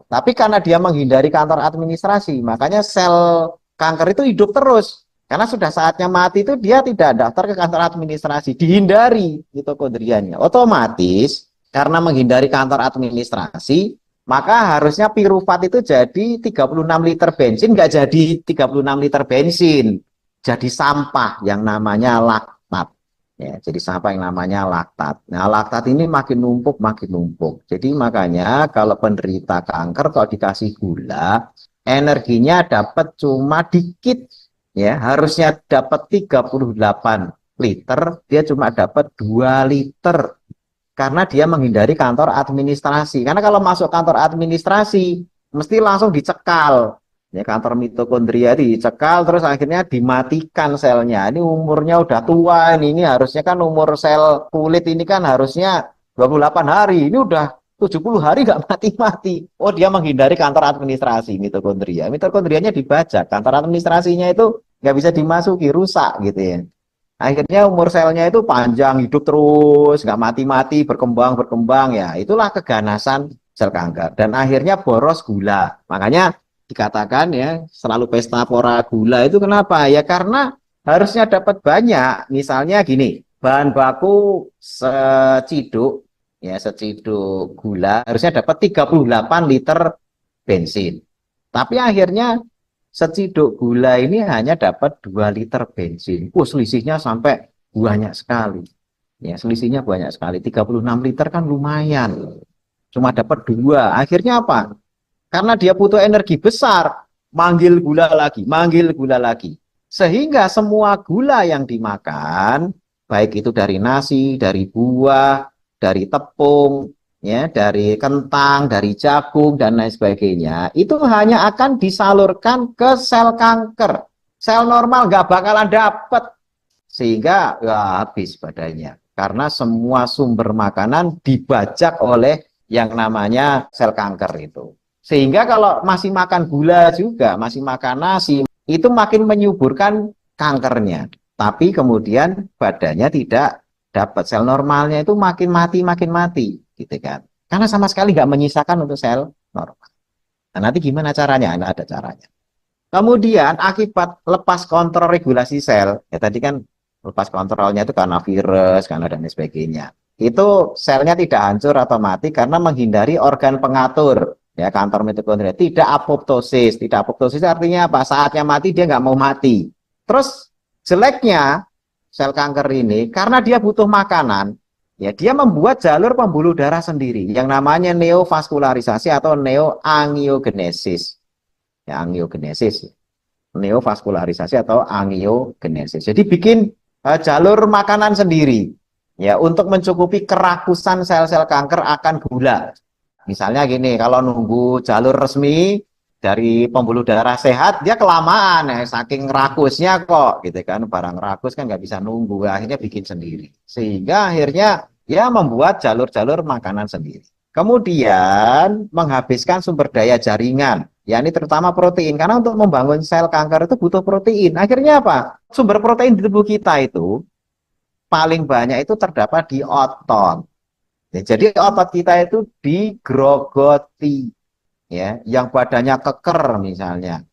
Tapi karena dia menghindari kantor administrasi, makanya sel kanker itu hidup terus. Karena sudah saatnya mati itu dia tidak daftar ke kantor administrasi, dihindari mitokondrianya. Otomatis karena menghindari kantor administrasi, maka harusnya piruvat itu jadi 36 liter bensin, nggak jadi 36 liter bensin. Jadi sampah yang namanya laktat. Ya, jadi sampah yang namanya laktat. Nah, laktat ini makin numpuk, makin numpuk. Jadi makanya kalau penderita kanker kalau dikasih gula, energinya dapat cuma dikit. Ya, harusnya dapat 38 liter, dia cuma dapat 2 liter. Karena dia menghindari kantor administrasi. Karena kalau masuk kantor administrasi, mesti langsung dicekal. Ya, kantor mitokondria dicekal, terus akhirnya dimatikan selnya. Ini umurnya udah tua, ini harusnya kan umur sel kulit ini kan harusnya 28 hari. Ini udah 70 hari nggak mati-mati. Oh, dia menghindari kantor administrasi mitokondria. Mitokondrianya dibajak, kantor administrasinya itu nggak bisa dimasuki, rusak gitu ya. Akhirnya umur selnya itu panjang, hidup terus, nggak mati-mati, berkembang ya. Itulah keganasan sel kanker. Dan akhirnya boros gula. Makanya dikatakan ya, selalu pesta pora gula itu kenapa? Ya karena harusnya dapat banyak. Misalnya gini, bahan baku seciduk, ya seciduk gula, harusnya dapat 38 liter bensin. Tapi akhirnya seciduk gula ini hanya dapat 2 liter bensin. Selisihnya sampai banyak sekali. Ya, selisihnya banyak sekali. 36 liter kan lumayan. Cuma dapat 2. Akhirnya apa? Karena dia butuh energi besar, manggil gula lagi, manggil gula lagi. Sehingga semua gula yang dimakan, baik itu dari nasi, dari buah, dari tepung, ya, dari kentang, dari jagung dan lain sebagainya, itu hanya akan disalurkan ke sel kanker. Sel normal nggak bakalan dapat, sehingga ya, habis badannya. Karena semua sumber makanan dibajak oleh yang namanya sel kanker itu. Sehingga kalau masih makan gula juga, masih makan nasi, itu makin menyuburkan kankernya. Tapi kemudian badannya tidak dapat, sel normalnya itu makin mati, gitu kan. Karena sama sekali nggak menyisakan untuk sel normal. Nah, nanti gimana caranya? Nah, ada caranya. Kemudian akibat lepas kontrol regulasi sel, ya tadi kan lepas kontrolnya itu karena virus, karena dan sebagainya. Itu selnya tidak hancur atau mati karena menghindari organ pengatur, ya kantor mitokondria. Tidak apoptosis. Tidak apoptosis artinya apa? Saatnya mati dia nggak mau mati. Terus jeleknya sel kanker ini karena dia butuh makanan, ya dia membuat jalur pembuluh darah sendiri yang namanya neovaskularisasi atau neoangiogenesis. Ya, angiogenesis. Neovaskularisasi atau angiogenesis. Jadi bikin jalur makanan sendiri ya untuk mencukupi kerakusan sel-sel kanker akan gula. Misalnya gini, kalau nunggu jalur resmi dari pembuluh darah sehat, dia kelamaan ya, saking rakusnya kok, gitu kan, barang rakus kan nggak bisa nunggu, akhirnya bikin sendiri. Sehingga akhirnya ya membuat jalur-jalur makanan sendiri. Kemudian menghabiskan sumber daya jaringan, ya ini terutama protein, karena untuk membangun sel kanker itu butuh protein. Akhirnya apa? Sumber protein di tubuh kita itu paling banyak itu terdapat di otot. Ya, jadi otot kita itu digrogoti. ya, yang badannya keker misalnya.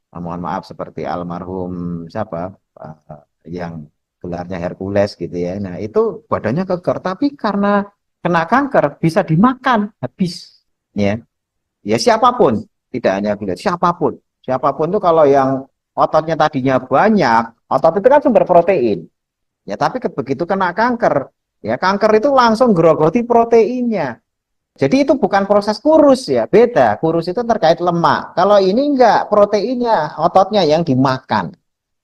Mohon maaf seperti almarhum siapa yang gelarnya Hercules gitu ya. Nah, itu badannya keker, tapi karena kena kanker bisa dimakan habis. Ya, ya siapapun, tidak hanya kulit, siapapun. Siapapun tuh kalau yang ototnya tadinya banyak, otot itu kan sumber protein. Ya, tapi begitu kena kanker, ya kanker itu langsung gerogoti proteinnya. Jadi itu bukan proses kurus ya, beda. Kurus itu terkait lemak. Kalau ini enggak, proteinnya, ototnya yang dimakan.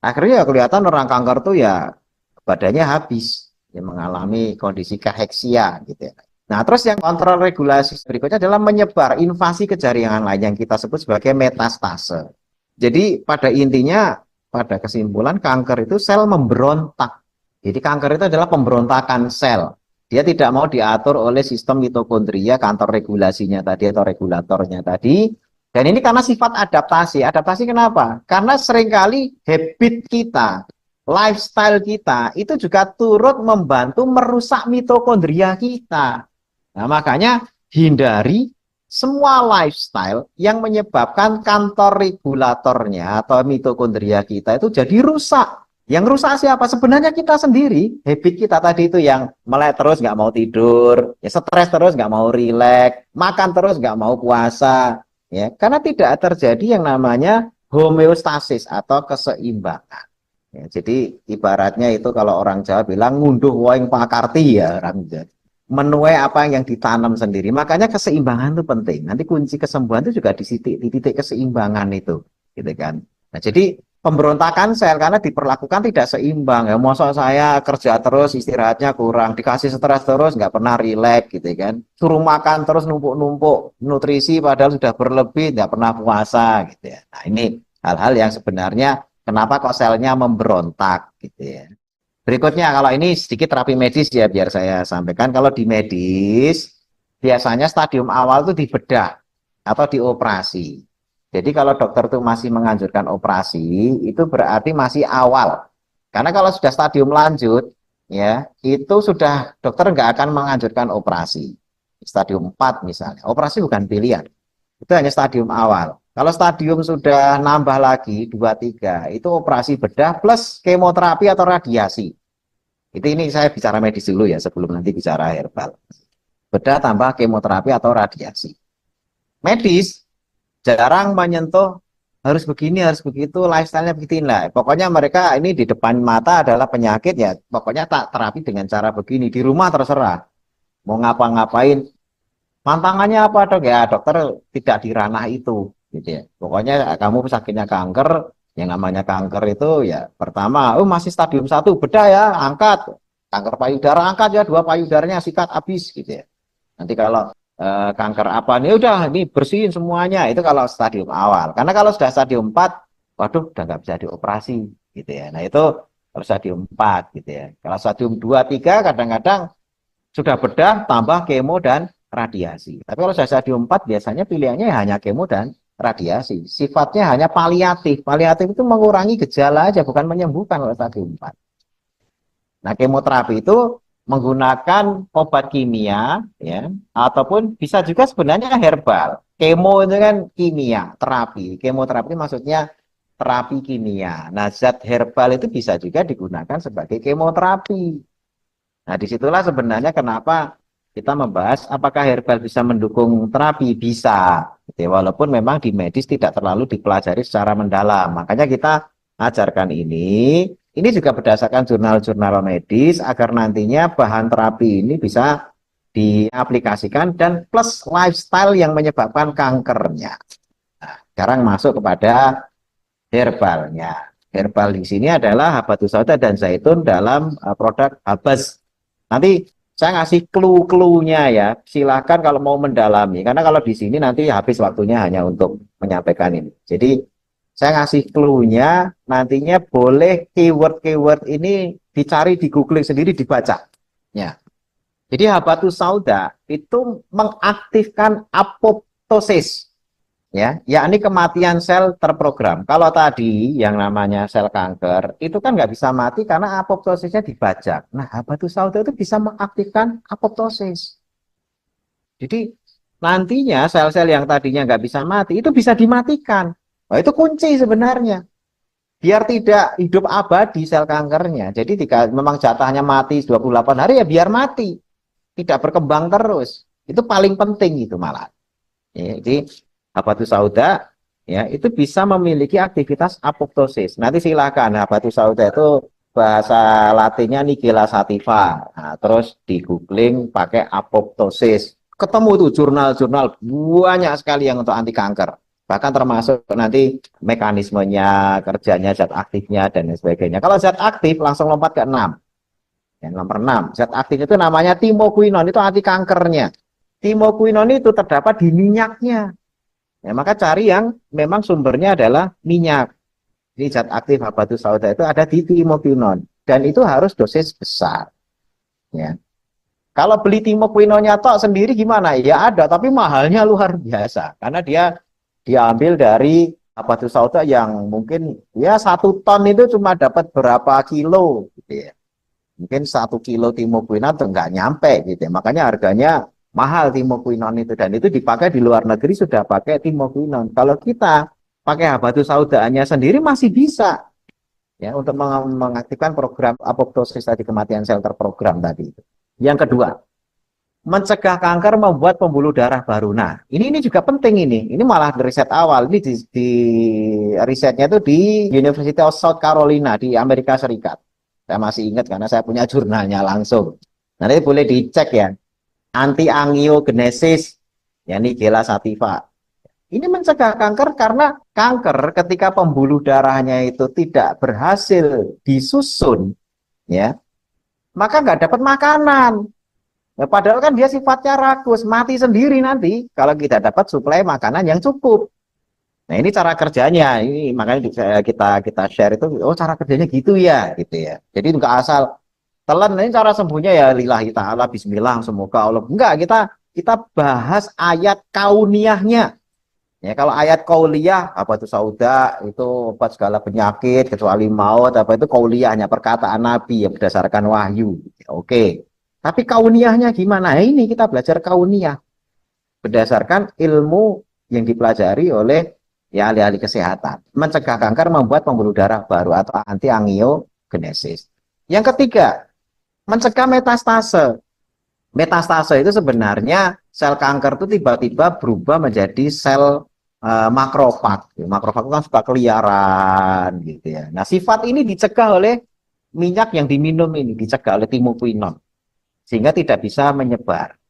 Akhirnya ya kelihatan orang kanker tuh ya badannya habis, ya mengalami kondisi kaheksia gitu ya. Nah, terus yang kontrol regulasi berikutnya adalah menyebar invasi ke jaringan lain yang kita sebut sebagai metastase. Jadi pada intinya, pada kesimpulan kanker itu sel memberontak. Jadi kanker itu adalah pemberontakan sel. Dia tidak mau diatur oleh sistem mitokondria, kantor regulasinya tadi atau regulatornya tadi. Dan ini karena sifat adaptasi. Adaptasi kenapa? Karena seringkali habit kita, lifestyle kita, itu juga turut membantu merusak mitokondria kita. Nah, makanya hindari semua lifestyle yang menyebabkan kantor regulatornya atau mitokondria kita itu jadi rusak. Yang rusak siapa? Sebenarnya kita sendiri. Habit kita tadi itu yang melek terus nggak mau tidur, ya stres terus nggak mau rileks, makan terus nggak mau puasa, ya karena tidak terjadi yang namanya homeostasis atau keseimbangan. Ya, jadi ibaratnya itu kalau orang Jawa bilang ngunduh woing pakarti ya orang Jawa. Menuai apa yang ditanam sendiri. Makanya keseimbangan itu penting. Nanti kunci kesembuhan itu juga di titik keseimbangan itu, gitu kan. Nah, jadi pemberontakan sel karena diperlakukan tidak seimbang. Ya, masa saya kerja terus, istirahatnya kurang, dikasih stres terus, nggak pernah rileks, gitu kan. Suruh makan terus numpuk-numpuk nutrisi padahal sudah berlebih, nggak pernah puasa, gitu ya. Nah, ini hal-hal yang sebenarnya kenapa kok selnya memberontak, gitu ya. Berikutnya, kalau ini sedikit terapi medis ya, biar saya sampaikan. Kalau di medis, biasanya stadium awal itu dibedah atau dioperasi. Jadi kalau dokter itu masih menganjurkan operasi, itu berarti masih awal. Karena kalau sudah stadium lanjut, ya itu sudah dokter nggak akan menganjurkan operasi. Stadium 4 misalnya, operasi bukan pilihan. Itu hanya stadium awal. Kalau stadium sudah nambah lagi 2 3 itu operasi bedah plus kemoterapi atau radiasi. Ini saya bicara medis dulu ya sebelum nanti bicara herbal. Bedah tambah kemoterapi atau radiasi. Medis jarang menyentuh harus begini, harus begitu, lifestyle-nya begini lah. Pokoknya mereka ini di depan mata adalah penyakit ya, pokoknya tak terapi dengan cara begini. Di rumah terserah. Mau ngapa-ngapain, tantangannya apa dok? Ya dokter tidak di ranah itu, gitu ya. Pokoknya kamu sakitnya kanker, yang namanya kanker itu ya pertama, oh masih stadium 1 bedah ya, angkat. Kanker payudara angkat ya, 2 payudaranya sikat habis gitu ya. Nanti kalau kanker apa nih udah ini bersihin semuanya, itu kalau stadium awal. Karena kalau sudah stadium 4, waduh udah nggak bisa dioperasi gitu ya. Nah itu kalau stadium 4 gitu ya. Kalau stadium 2 3 kadang-kadang sudah bedah tambah kemo dan radiasi. Tapi kalau sudah stadium 4 biasanya pilihannya hanya kemo dan radiasi. Sifatnya hanya paliatif. Paliatif itu mengurangi gejala aja, bukan menyembuhkan kalau stadium 4. Nah, kemoterapi itu menggunakan obat kimia ya, ataupun bisa juga sebenarnya herbal. Kemo itu kan kimia, terapi. Kemoterapi maksudnya terapi kimia. Nah, zat herbal itu bisa juga digunakan sebagai kemoterapi. Nah, disitulah sebenarnya kenapa kita membahas apakah herbal bisa mendukung terapi. Bisa, gitu ya. Walaupun memang di medis tidak terlalu dipelajari secara mendalam. Makanya kita ajarkan ini juga berdasarkan jurnal-jurnal medis agar nantinya bahan terapi ini bisa diaplikasikan dan plus lifestyle yang menyebabkan kankernya. Nah, sekarang masuk kepada herbalnya. Herbal di sini adalah habatus sauda dan zaitun dalam produk Habas. Nanti saya ngasih clue-cluenya ya. Silahkan kalau mau mendalami. Karena kalau di sini nanti habis waktunya hanya untuk menyampaikan ini. Jadi saya ngasih clue-nya. Nantinya boleh keyword-keyword ini dicari di googling sendiri dibaca. Ya. Jadi habatus sauda itu mengaktifkan apoptosis ya, yakni kematian sel terprogram. Kalau tadi yang namanya sel kanker itu kan nggak bisa mati karena apoptosisnya dibajak. Nah, habatus sauda itu bisa mengaktifkan apoptosis. Jadi nantinya sel-sel yang tadinya nggak bisa mati itu bisa dimatikan. Nah, itu kunci sebenarnya. Biar tidak hidup abadi sel kankernya. Jadi jika memang jatahnya mati 28 hari ya biar mati. Tidak berkembang terus. Itu paling penting itu malah. Ya, jadi habatus sauda ya itu bisa memiliki aktivitas apoptosis. Nanti silakan habatus sauda itu bahasa Latinnya Nigella sativa. Nah, terus di googling pakai apoptosis. Ketemu tuh jurnal-jurnal banyak sekali yang untuk anti kanker. Bahkan termasuk nanti mekanismenya, kerjanya, zat aktifnya, dan lain sebagainya. Kalau zat aktif langsung lompat ke 6. Yang nomor 6, zat aktif itu namanya timokuinon, itu anti kankernya. Timokuinon itu terdapat di minyaknya. Ya, maka cari yang memang sumbernya adalah minyak. Jadi zat aktif habatus sauda itu ada di timokuinon. Dan itu harus dosis besar. Ya. Kalau beli timokuinonnya tok sendiri gimana? Ya ada, tapi mahalnya luar biasa. Karena dia diambil dari habatus sauda yang mungkin ya 1 ton itu cuma dapat berapa kilo. Gitu ya. Mungkin 1 kilo timokuinon tuh nggak nyampe gitu ya. Makanya harganya mahal timokuinon itu, dan itu dipakai di luar negeri sudah pakai timokuinon. Kalau kita pakai habatus saudaannya sendiri masih bisa ya untuk mengaktifkan program apoptosis tadi, kematian sel terprogram tadi. Yang kedua, mencegah kanker membuat pembuluh darah baru. Nah, ini juga penting ini. Ini malah riset awal. Ini di risetnya itu di University of South Carolina di Amerika Serikat. Saya masih ingat karena saya punya jurnalnya langsung. Nanti boleh dicek ya. Anti-angiogenesis, ya Nigella sativa. Ini mencegah kanker karena kanker ketika pembuluh darahnya itu tidak berhasil disusun, ya, maka nggak dapat makanan. Ya, padahal kan dia sifatnya rakus, mati sendiri nanti kalau kita dapat suplai makanan yang cukup. Nah ini cara kerjanya, ini makanya kita share itu, oh cara kerjanya gitu ya. Jadi nggak asal telan, ini cara sembuhnya ya lillahi ta'ala, bismillah, semoga Allah. Enggak, kita bahas ayat kauniyahnya. Ya, kalau ayat kauliyah, apa itu sauda, itu obat segala penyakit, kecuali maut, apa itu kauliyahnya, perkataan Nabi yang berdasarkan wahyu. Oke. Tapi kauniyahnya gimana? Nah, ini kita belajar kauniyah. Berdasarkan ilmu yang dipelajari oleh ya ahli-ahli kesehatan. Mencegah kanker membuat pembuluh darah baru atau anti angiogenesis. Yang ketiga, mencegah metastase. Metastase itu sebenarnya sel kanker itu tiba-tiba berubah menjadi sel makrofag. Makrofag kan suka keliaran gitu ya. Nah, sifat ini dicegah oleh minyak yang diminum ini, dicegah oleh timokuinon sehingga tidak bisa menyebar.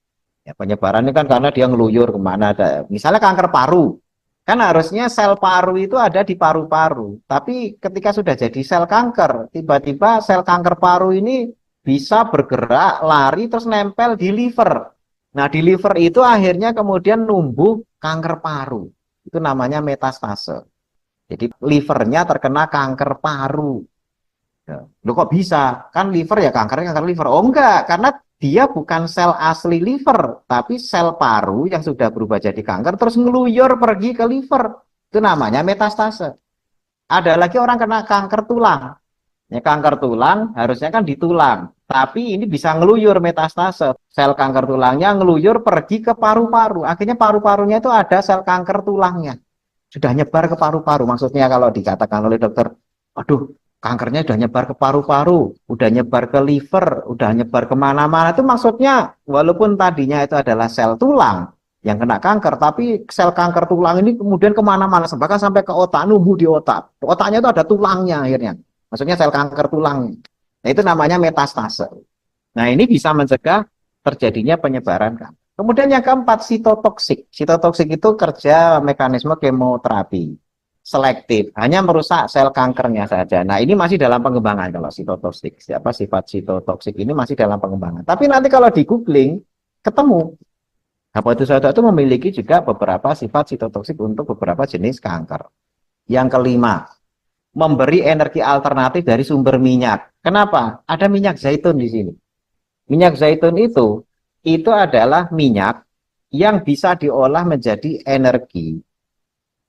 Ya, penyebarannya kan karena dia ngeluyur kemana. Misalnya kanker paru, kan harusnya sel paru itu ada di paru-paru. Tapi ketika sudah jadi sel kanker, tiba-tiba sel kanker paru ini bisa bergerak, lari, terus nempel di liver. Nah, di liver itu akhirnya kemudian numbuh kanker paru. Itu namanya metastase. Jadi livernya terkena kanker paru. Loh kok bisa? Kan liver ya kanker liver. Oh enggak, karena dia bukan sel asli liver, tapi sel paru yang sudah berubah jadi kanker terus ngeluyur pergi ke liver. Itu namanya metastase. Ada lagi orang kena kanker tulang. Ya, kanker tulang harusnya kan di tulang, tapi ini bisa ngeluyur metastase. Sel kanker tulangnya ngeluyur pergi ke paru-paru. Akhirnya paru-parunya itu ada sel kanker tulangnya. Sudah nyebar ke paru-paru. Maksudnya kalau dikatakan oleh dokter, aduh, kankernya udah nyebar ke paru-paru, udah nyebar ke liver, udah nyebar kemana-mana. Itu maksudnya walaupun tadinya itu adalah sel tulang yang kena kanker, tapi sel kanker tulang ini kemudian kemana-mana, bahkan sampai ke otak, numbuh di otak. Otaknya itu ada tulangnya akhirnya. Maksudnya sel kanker tulang. Nah, itu namanya metastase. Nah, ini bisa mencegah terjadinya penyebaran kanker. Kemudian yang keempat, sitotoksik. Sitotoksik itu kerja mekanisme kemoterapi. Selektif, hanya merusak sel kankernya saja. Nah, ini masih dalam pengembangan kalau sitotoksik. Siapa sifat sitotoksik ini masih dalam pengembangan. Tapi nanti kalau di googling, ketemu. Habatus sauda itu memiliki juga beberapa sifat sitotoksik untuk beberapa jenis kanker. Yang kelima, memberi energi alternatif dari sumber minyak. Kenapa? Ada minyak zaitun di sini. Minyak zaitun itu adalah minyak yang bisa diolah menjadi energi.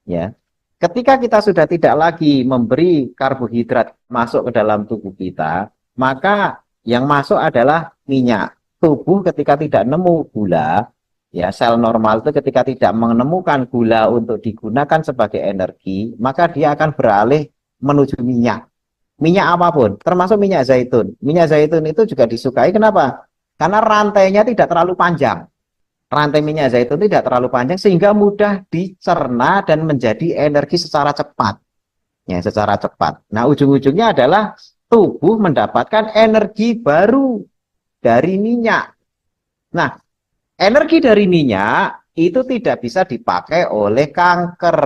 Ya. Ketika kita sudah tidak lagi memberi karbohidrat masuk ke dalam tubuh kita, maka yang masuk adalah minyak. Tubuh ketika tidak nemu gula, Ya, sel normal itu ketika tidak menemukan gula untuk digunakan sebagai energi, maka dia akan beralih menuju minyak. Minyak apapun, termasuk minyak zaitun. Minyak zaitun itu juga disukai, kenapa? Karena rantainya tidak terlalu panjang. Rantai minyak zaitun tidak terlalu panjang sehingga mudah dicerna dan menjadi energi secara cepat. Ya, secara cepat. Nah, ujung-ujungnya adalah tubuh mendapatkan energi baru dari minyak. Nah, energi dari minyak itu tidak bisa dipakai oleh kanker.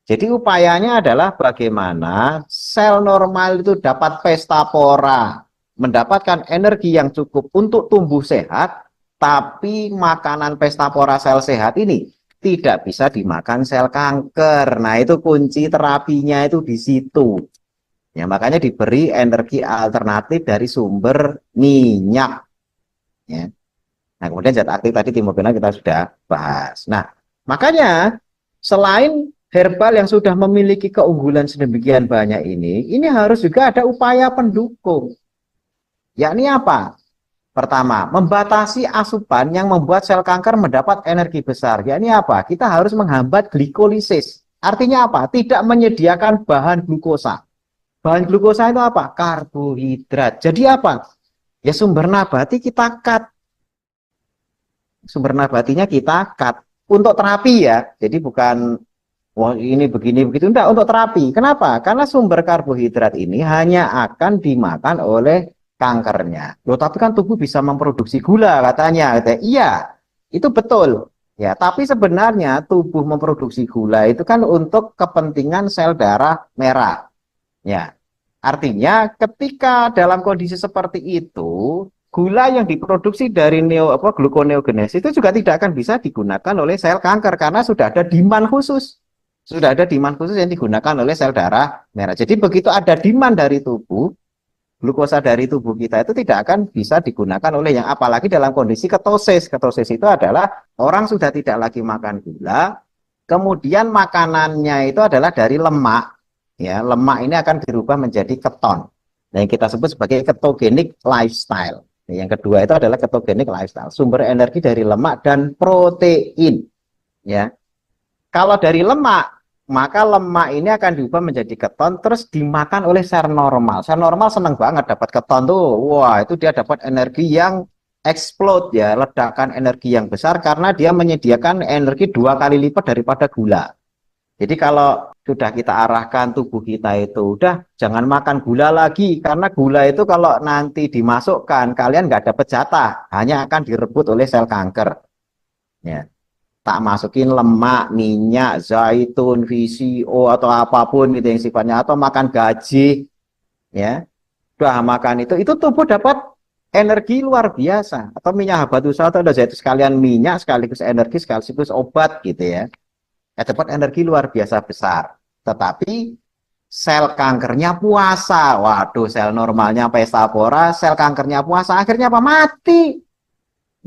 Jadi upayanya adalah bagaimana sel normal itu dapat pesta pora, mendapatkan energi yang cukup untuk tumbuh sehat, tapi makanan pesta pora sel sehat ini tidak bisa dimakan sel kanker. Nah, itu kunci terapinya itu di situ. Ya, makanya diberi energi alternatif dari sumber minyak. Ya. Nah, kemudian zat aktif tadi timobena kita sudah bahas. Nah, makanya selain herbal yang sudah memiliki keunggulan sedemikian banyak ini harus juga ada upaya pendukung. Yakni apa? Pertama, membatasi asupan yang membuat sel kanker mendapat energi besar. Yakni apa? Kita harus menghambat glikolisis. Artinya apa? Tidak menyediakan bahan glukosa. Bahan glukosa itu apa? Karbohidrat. Jadi apa? Ya sumber nabati kita cut. Sumber nabatinya kita cut. Untuk terapi ya. Jadi bukan wah ini begini begitu, enggak, untuk terapi. Kenapa? Karena sumber karbohidrat ini hanya akan dimakan oleh kankernya. Loh, tapi kan tubuh bisa memproduksi gula katanya. Iya, itu betul. Ya, tapi sebenarnya tubuh memproduksi gula itu kan untuk kepentingan sel darah merah. Ya. Artinya ketika dalam kondisi seperti itu, gula yang diproduksi dari gluconeogenesis itu juga tidak akan bisa digunakan oleh sel kanker karena sudah ada demand khusus. Sudah ada demand khusus yang digunakan oleh sel darah merah. Jadi begitu ada demand dari tubuh, glukosa dari tubuh kita itu tidak akan bisa digunakan oleh yang apalagi dalam kondisi ketosis. Ketosis itu adalah orang sudah tidak lagi makan gula, kemudian makanannya itu adalah dari lemak. Ya, lemak ini akan dirubah menjadi keton. Nah, yang kita sebut sebagai ketogenic lifestyle. Yang kedua itu adalah ketogenic lifestyle, sumber energi dari lemak dan protein. Ya, kalau dari lemak, maka lemak ini akan diubah menjadi keton, terus dimakan oleh sel normal. Sel normal senang banget dapat keton tuh. Wah, itu dia dapat energi yang explode ya, ledakan energi yang besar karena dia menyediakan energi 2 kali lipat daripada gula. Jadi kalau sudah kita arahkan tubuh kita itu, udah jangan makan gula lagi, karena gula itu kalau nanti dimasukkan, kalian nggak dapat jatah, hanya akan direbut oleh sel kanker. Ya. Tak masukin lemak, minyak, zaitun, VCO atau apapun gitu yang sifatnya, atau makan gaji, ya, udah makan itu tubuh dapat energi luar biasa. Atau minyak habatus sauda atau zaitun sekalian minyak sekaligus energi sekaligus obat gitu ya. Ya dapat energi luar biasa besar. Tetapi sel kankernya puasa. Waduh, sel normalnya pesta pora, sel kankernya puasa, akhirnya apa? Mati.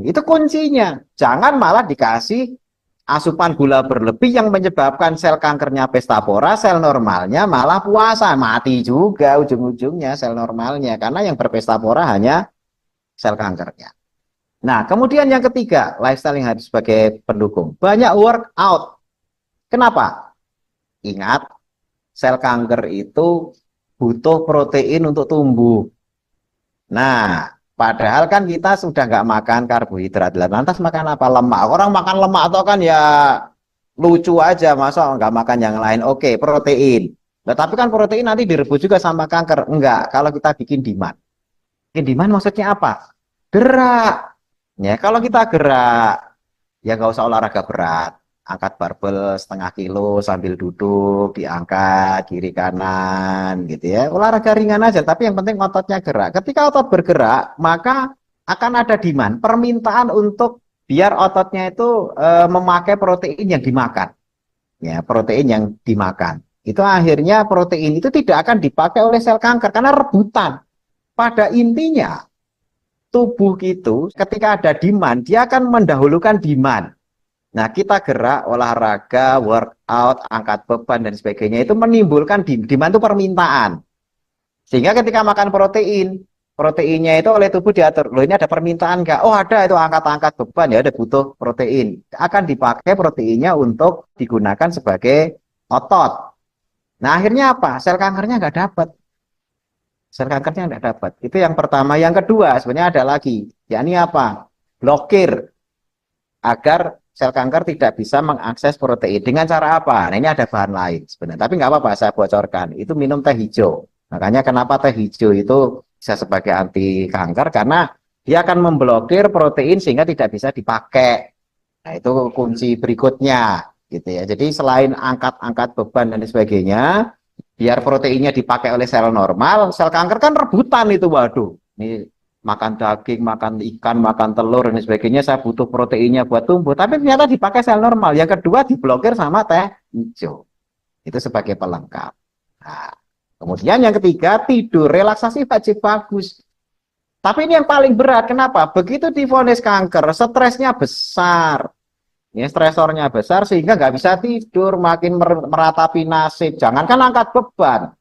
Itu kuncinya. Jangan malah dikasih asupan gula berlebih yang menyebabkan sel kankernya pesta pora, sel normalnya malah puasa, mati juga ujung-ujungnya sel normalnya, karena yang berpesta pora hanya sel kankernya. Nah, kemudian yang ketiga, lifestyle yang harus sebagai pendukung. Banyak workout. Kenapa? Ingat, sel kanker itu butuh protein untuk tumbuh. Nah, padahal kan kita sudah nggak makan karbohidrat, lantas makan apa? Lemak. Orang makan lemak atau kan ya lucu aja, masa nggak makan yang lain? Oke, protein. Nah, tapi kan protein nanti direbus juga sama kanker. Enggak, kalau kita bikin demand. Bikin demand maksudnya apa? Gerak. Ya, kalau kita gerak, ya nggak usah olahraga berat. Angkat barbel 0,5 kilo sambil duduk, diangkat kiri kanan gitu ya. Olahraga ringan aja, tapi yang penting ototnya gerak. Ketika otot bergerak, maka akan ada demand, permintaan untuk biar ototnya itu memakai protein yang dimakan. Ya, protein yang dimakan. Itu akhirnya protein itu tidak akan dipakai oleh sel kanker karena rebutan. Pada intinya, tubuh itu ketika ada demand, dia akan mendahulukan demand. Nah, kita gerak, olahraga, workout, angkat beban, dan sebagainya, itu menimbulkan demand itu permintaan. Sehingga ketika makan protein, proteinnya itu oleh tubuh diatur. Loh, ini ada permintaan nggak? Oh, ada, itu angkat-angkat beban, ya ada butuh protein. Akan dipakai proteinnya untuk digunakan sebagai otot. Nah, akhirnya apa? Sel kankernya nggak dapat. Sel kankernya nggak dapat. Itu yang pertama. Yang kedua, sebenarnya ada lagi. Yakni apa? Blokir agar sel kanker tidak bisa mengakses protein. Dengan cara apa? Nah, ini ada bahan lain sebenarnya. Tapi nggak apa-apa, saya bocorkan. Itu minum teh hijau. Makanya kenapa teh hijau itu bisa sebagai anti kanker? Karena dia akan memblokir protein sehingga tidak bisa dipakai. Nah, itu kunci berikutnya. Gitu ya. Jadi selain angkat-angkat beban dan sebagainya, biar proteinnya dipakai oleh sel normal, sel kanker kan rebutan itu, waduh. Ini makan daging, makan ikan, makan telur dan sebagainya, saya butuh proteinnya buat tumbuh, tapi ternyata dipakai sel normal. Yang kedua diblokir sama teh hijau. Itu sebagai pelengkap. Nah, kemudian yang ketiga, tidur, relaksasi wajib bagus. Tapi ini yang paling berat, kenapa? Begitu divonis kanker, stresnya besar. Ya, stresornya besar sehingga nggak bisa tidur, makin meratapi nasib. Jangankan angkat beban,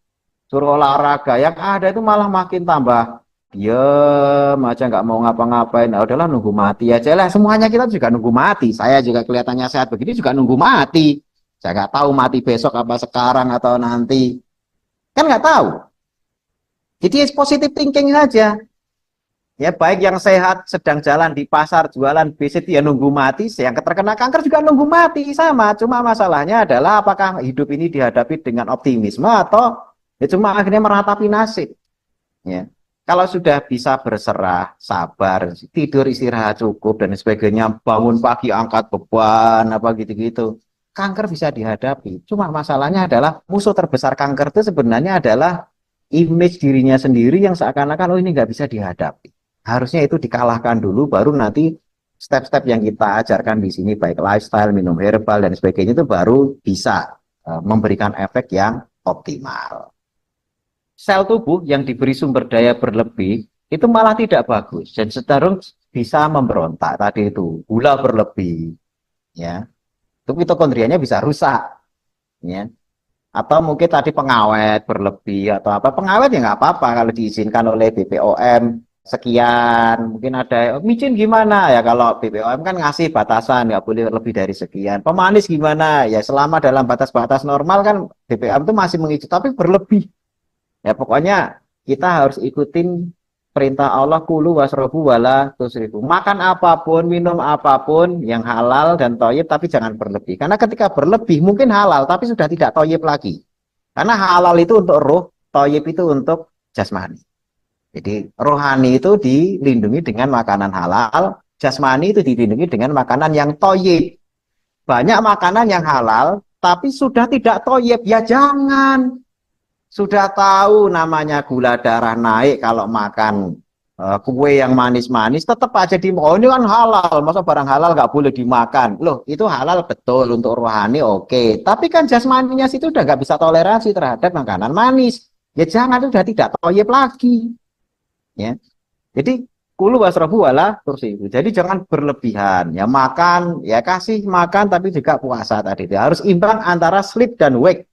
suruh olahraga, yang ada itu malah makin tambah diem aja, nggak mau ngapa-ngapain. Nah, udahlah nunggu mati aja lah. Semuanya kita juga nunggu mati. Saya juga kelihatannya sehat begini juga nunggu mati. Saya nggak tahu mati besok apa sekarang atau nanti. Kan nggak tahu. Jadi positive thinking saja. Ya, baik yang sehat sedang jalan di pasar jualan visit ya nunggu mati, yang terkena kanker juga nunggu mati sama. Cuma masalahnya adalah apakah hidup ini dihadapi dengan optimisme atau ya cuma akhirnya meratapi nasib. Ya. Kalau sudah bisa berserah, sabar, tidur istirahat cukup dan sebagainya, bangun pagi angkat beban apa gitu-gitu, kanker bisa dihadapi. Cuma masalahnya adalah musuh terbesar kanker itu sebenarnya adalah image dirinya sendiri yang seakan-akan oh ini nggak bisa dihadapi. Harusnya itu dikalahkan dulu, baru nanti step-step yang kita ajarkan di sini, baik lifestyle, minum herbal, dan sebagainya itu baru bisa memberikan efek yang optimal. Sel tubuh yang diberi sumber daya berlebih, itu malah tidak bagus, dan cenderung bisa memberontak. Tadi itu, gula berlebih, ya, itu mitokondrianya bisa rusak, ya. Atau mungkin tadi pengawet berlebih atau apa, pengawet ya nggak apa-apa kalau diizinkan oleh BPOM sekian, mungkin ada micin gimana ya, kalau BPOM kan ngasih batasan nggak boleh lebih dari sekian. Pemanis gimana ya, selama dalam batas-batas normal kan BPOM itu masih mengizinkan, tapi berlebih ya. Pokoknya kita harus ikutin perintah Allah, kulu wasrobu wala tusrifu. Makan apapun, minum apapun yang halal dan thayyib, tapi jangan berlebih. Karena ketika berlebih mungkin halal, tapi sudah tidak thayyib lagi. Karena halal itu untuk roh, thayyib itu untuk jasmani. Jadi rohani itu dilindungi dengan makanan halal, jasmani itu dilindungi dengan makanan yang thayyib. Banyak makanan yang halal, tapi sudah tidak thayyib, ya jangan. Sudah tahu namanya gula darah naik kalau makan kue yang manis-manis, tetap aja oh ini kan halal, masa barang halal nggak boleh dimakan. Loh, itu halal betul untuk rohani, oke. Tapi kan jasmaninya situ udah nggak bisa toleransi terhadap makanan manis. Ya jangan, sudah tidak toyib lagi. Ya, jadi kulu wasrobu wala tursibu. Jadi jangan berlebihan. Ya makan, ya kasih makan, tapi juga puasa tadi. Harus imbang antara sleep dan wake.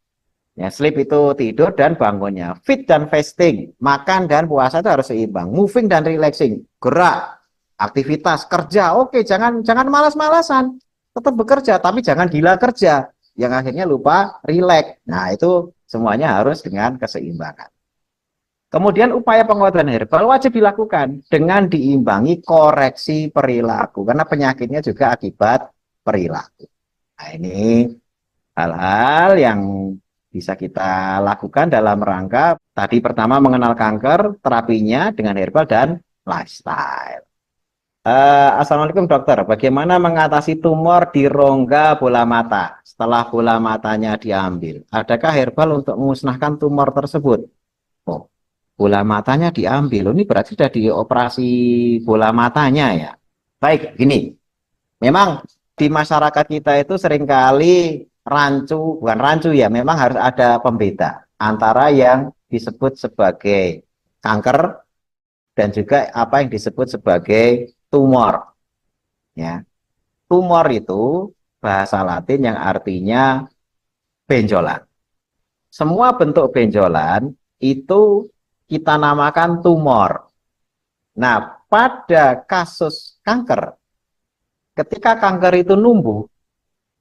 Ya, sleep itu tidur dan bangunnya. Fit dan fasting, makan dan puasa itu harus seimbang. Moving dan relaxing, gerak, aktivitas, kerja. Oke, jangan malas-malasan. Tetap bekerja, tapi jangan gila kerja. Yang akhirnya lupa relax. Nah, itu semuanya harus dengan keseimbangan. Kemudian upaya pengobatan herbal wajib dilakukan dengan diimbangi koreksi perilaku. Karena penyakitnya juga akibat perilaku. Nah, ini hal-hal yang bisa kita lakukan dalam rangka tadi pertama mengenal kanker, terapinya dengan herbal dan lifestyle. Assalamualaikum dokter, bagaimana mengatasi tumor di rongga bola mata setelah bola matanya diambil? Adakah herbal untuk memusnahkan tumor tersebut? Oh, bola matanya diambil, ini berarti sudah dioperasi bola matanya ya. Baik, gini, memang di masyarakat kita itu seringkali bukan rancu ya, memang harus ada pembeda antara yang disebut sebagai kanker dan juga apa yang disebut sebagai tumor. Ya, tumor itu bahasa Latin yang artinya benjolan. Semua bentuk benjolan itu kita namakan tumor. Nah, pada kasus kanker, ketika kanker itu numbuh,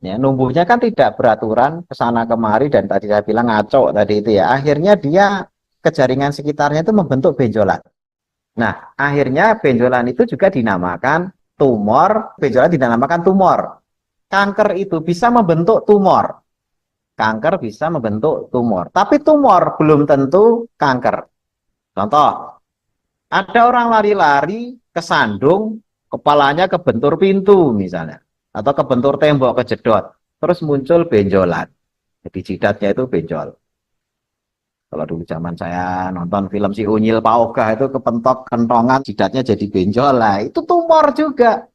ya, numbuhnya kan tidak beraturan ke sana kemari dan tadi saya bilang ngaco tadi itu ya. Akhirnya dia ke jaringan sekitarnya itu membentuk benjolan. Nah, akhirnya benjolan itu juga dinamakan tumor, benjolan dinamakan tumor. Kanker itu bisa membentuk tumor. Kanker bisa membentuk tumor. Tapi tumor belum tentu kanker. Contoh, ada orang lari-lari kesandung, kepalanya kebentur pintu misalnya. Atau kebentur tembok, kejedot. Terus muncul benjolan. Jadi jidatnya itu benjol. Kalau dulu zaman saya nonton film si Unyil Pauga itu kepentok kentongan, jidatnya jadi benjol lah. Itu tumor juga.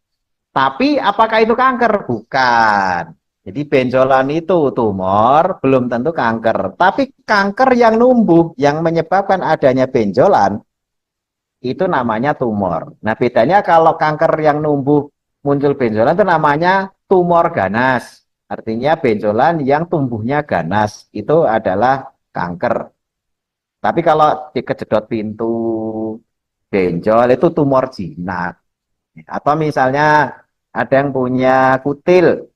Tapi apakah itu kanker? Bukan. Jadi benjolan itu tumor, belum tentu kanker. Tapi kanker yang numbuh, yang menyebabkan adanya benjolan, itu namanya tumor. Nah, bedanya kalau kanker yang numbuh muncul benjolan itu namanya tumor ganas. Artinya benjolan yang tumbuhnya ganas itu adalah kanker. Tapi kalau dikejedot pintu benjol itu tumor jinak. Atau misalnya ada yang punya kutil,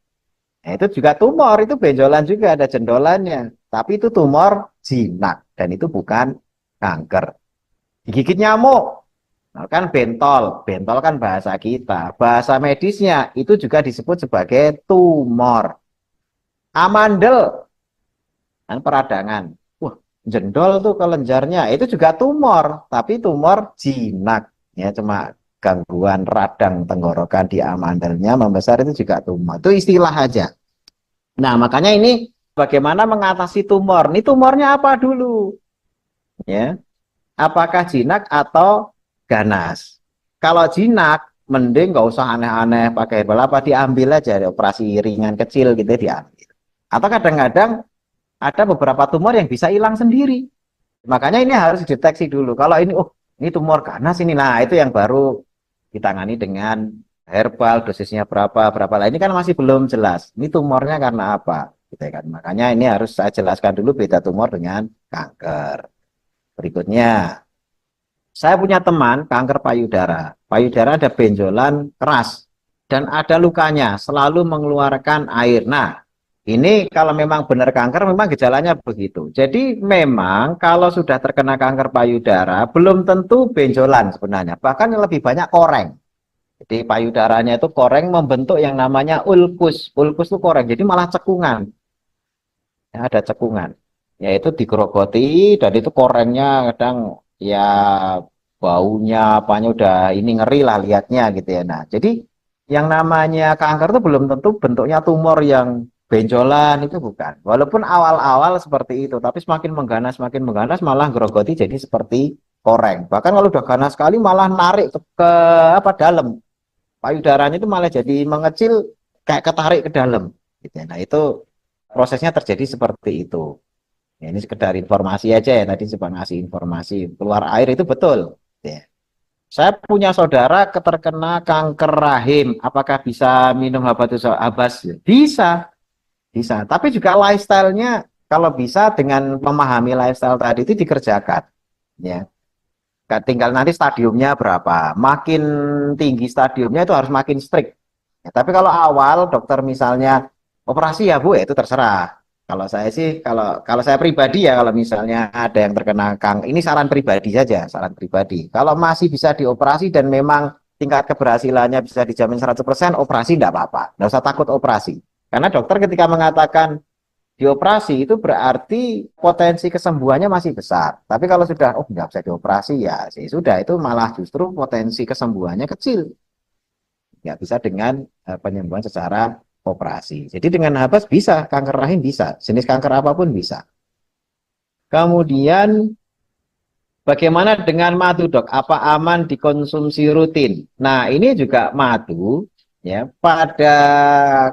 nah, itu juga tumor, itu benjolan juga ada jendolannya. Tapi itu tumor jinak dan itu bukan kanker. Digigit nyamuk, nah, kan bentol, bentol kan bahasa kita. Bahasa medisnya itu juga disebut sebagai tumor. Amandel, kan peradangan. Wah, jendol tuh kelenjarnya, itu juga tumor, tapi tumor jinak. Ya, cuma gangguan radang tenggorokan di amandelnya membesar itu juga tumor. Itu istilah aja. Nah, makanya ini bagaimana mengatasi tumor. Ini tumornya apa dulu? Ya, apakah jinak atau ganas? Kalau jinak, mending nggak usah aneh-aneh pakai herbal apa, diambil aja, operasi ringan kecil gitu diambil. Atau kadang-kadang ada beberapa tumor yang bisa hilang sendiri. Makanya ini harus dideteksi dulu. Kalau ini, oh ini tumor ganas ini, nah itu yang baru ditangani dengan herbal, dosisnya berapa, berapa lah. Ini kan masih belum jelas. Ini tumornya karena apa? Gitu kan. Makanya ini harus saya jelaskan dulu beda tumor dengan kanker. Berikutnya, saya punya teman kanker payudara. Payudara ada benjolan keras dan ada lukanya, selalu mengeluarkan air. Nah, ini kalau memang benar kanker, memang gejalanya begitu. Jadi memang kalau sudah terkena kanker payudara, belum tentu benjolan sebenarnya. Bahkan lebih banyak koreng. Jadi payudaranya itu koreng membentuk yang namanya ulkus. Ulkus itu koreng, jadi malah cekungan. Ya, ada cekungan. Yaitu digerogoti dan itu korengnya kadang ya baunya apanya udah ini ngeri lah lihatnya gitu ya. Nah, jadi yang namanya kanker itu belum tentu bentuknya tumor yang benjolan itu bukan. Walaupun awal-awal seperti itu, tapi semakin mengganas malah gerogoti jadi seperti koreng. Bahkan kalau udah ganas sekali malah narik ke apa dalam. Payudaranya itu malah jadi mengecil kayak ketarik ke dalam gitu ya. Nah, itu prosesnya terjadi seperti itu. Ya, ini sekedar informasi aja ya, tadi coba ngasih informasi. Keluar air itu betul. Ya. Saya punya saudara terkena kanker rahim. Apakah bisa minum habatus habas? Bisa, bisa. Tapi juga lifestyle-nya kalau bisa dengan memahami lifestyle tadi itu dikerjakan. Ya. Tinggal nanti stadiumnya berapa. Makin tinggi stadiumnya itu harus makin strict. Ya, tapi kalau awal dokter misalnya operasi ya Bu, ya itu terserah. Kalau saya sih, kalau saya pribadi ya, kalau misalnya ada yang terkena kanker, ini saran pribadi saja, saran pribadi. Kalau masih bisa dioperasi dan memang tingkat keberhasilannya bisa dijamin 100%, operasi tidak apa-apa. Nggak usah takut operasi. Karena dokter ketika mengatakan dioperasi itu berarti potensi kesembuhannya masih besar. Tapi kalau sudah, oh nggak bisa dioperasi ya, sudah itu malah justru potensi kesembuhannya kecil. Nggak bisa dengan penyembuhan secara operasi. Jadi dengan habas bisa, kanker rahim bisa, jenis kanker apapun bisa. Kemudian bagaimana dengan madu dok? Apa aman dikonsumsi rutin? Nah ini juga madu, ya pada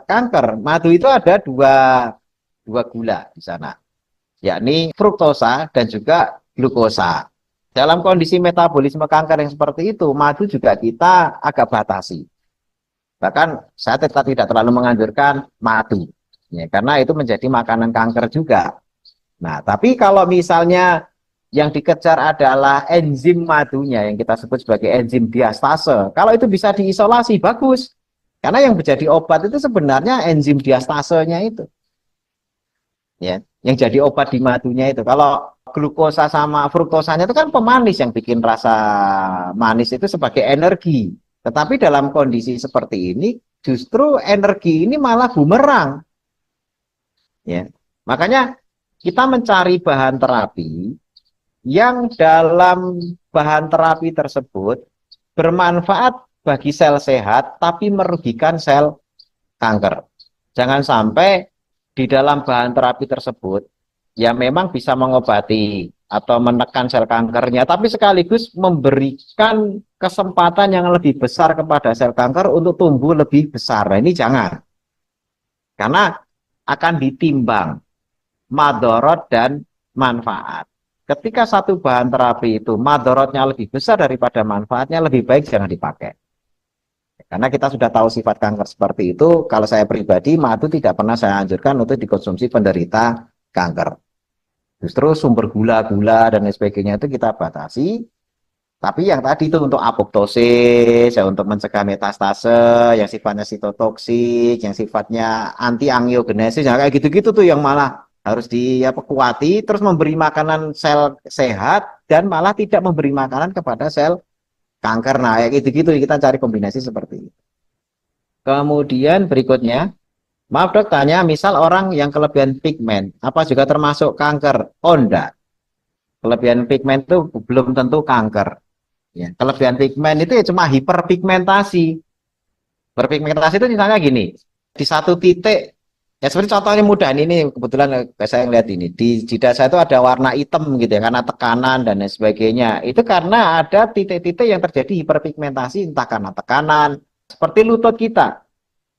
kanker, madu itu ada dua gula di sana, yakni fruktosa dan juga glukosa. Dalam kondisi metabolisme kanker yang seperti itu, madu juga kita agak batasi. Bahkan saya tetap tidak terlalu menganjurkan madu, ya, karena itu menjadi makanan kanker juga. Nah, tapi kalau misalnya yang dikejar adalah enzim madunya yang kita sebut sebagai enzim diastase. Kalau itu bisa diisolasi, bagus. Karena yang menjadi obat itu sebenarnya enzim diastasenya itu. Ya, yang jadi obat di madunya itu. Kalau glukosa sama fruktosanya itu kan pemanis yang bikin rasa manis itu sebagai energi. Tetapi dalam kondisi seperti ini, justru energi ini malah bumerang. Ya, makanya kita mencari bahan terapi yang dalam bahan terapi tersebut bermanfaat bagi sel sehat, tapi merugikan sel kanker. Jangan sampai di dalam bahan terapi tersebut, ya memang bisa mengobati atau menekan sel kankernya, tapi sekaligus memberikan kesempatan yang lebih besar kepada sel kanker untuk tumbuh lebih besar. Nah, ini jangan. Karena akan ditimbang madorot dan manfaat. Ketika satu bahan terapi itu madorotnya lebih besar daripada manfaatnya, lebih baik jangan dipakai. Karena kita sudah tahu sifat kanker seperti itu, kalau saya pribadi, madu tidak pernah saya anjurkan untuk dikonsumsi penderita kanker. Justru sumber gula-gula dan lain sebagainya itu kita batasi. Tapi yang tadi itu untuk apoptosis, ya untuk mencegah metastase, yang sifatnya sitotoksik, yang sifatnya anti angiogenesis, ya kayak gitu-gitu tuh yang malah harus kuati, terus memberi makanan sel sehat dan malah tidak memberi makanan kepada sel kanker. Nah, kayak gitu-gitu kita cari kombinasi seperti itu. Kemudian berikutnya, maaf dok, tanya, misal orang yang kelebihan pigmen, apa juga termasuk kanker? Oh, enggak. Kelebihan pigmen itu belum tentu kanker. Ya, kelebihan pigmen itu ya cuma hiperpigmentasi. Berpigmentasi itu misalnya gini, di satu titik, ya seperti contohnya mudah, ini kebetulan saya lihat ini, di jidat saya itu ada warna hitam gitu ya, karena tekanan dan lain sebagainya. Itu karena ada titik-titik yang terjadi hiperpigmentasi, entah karena tekanan, seperti lutut kita,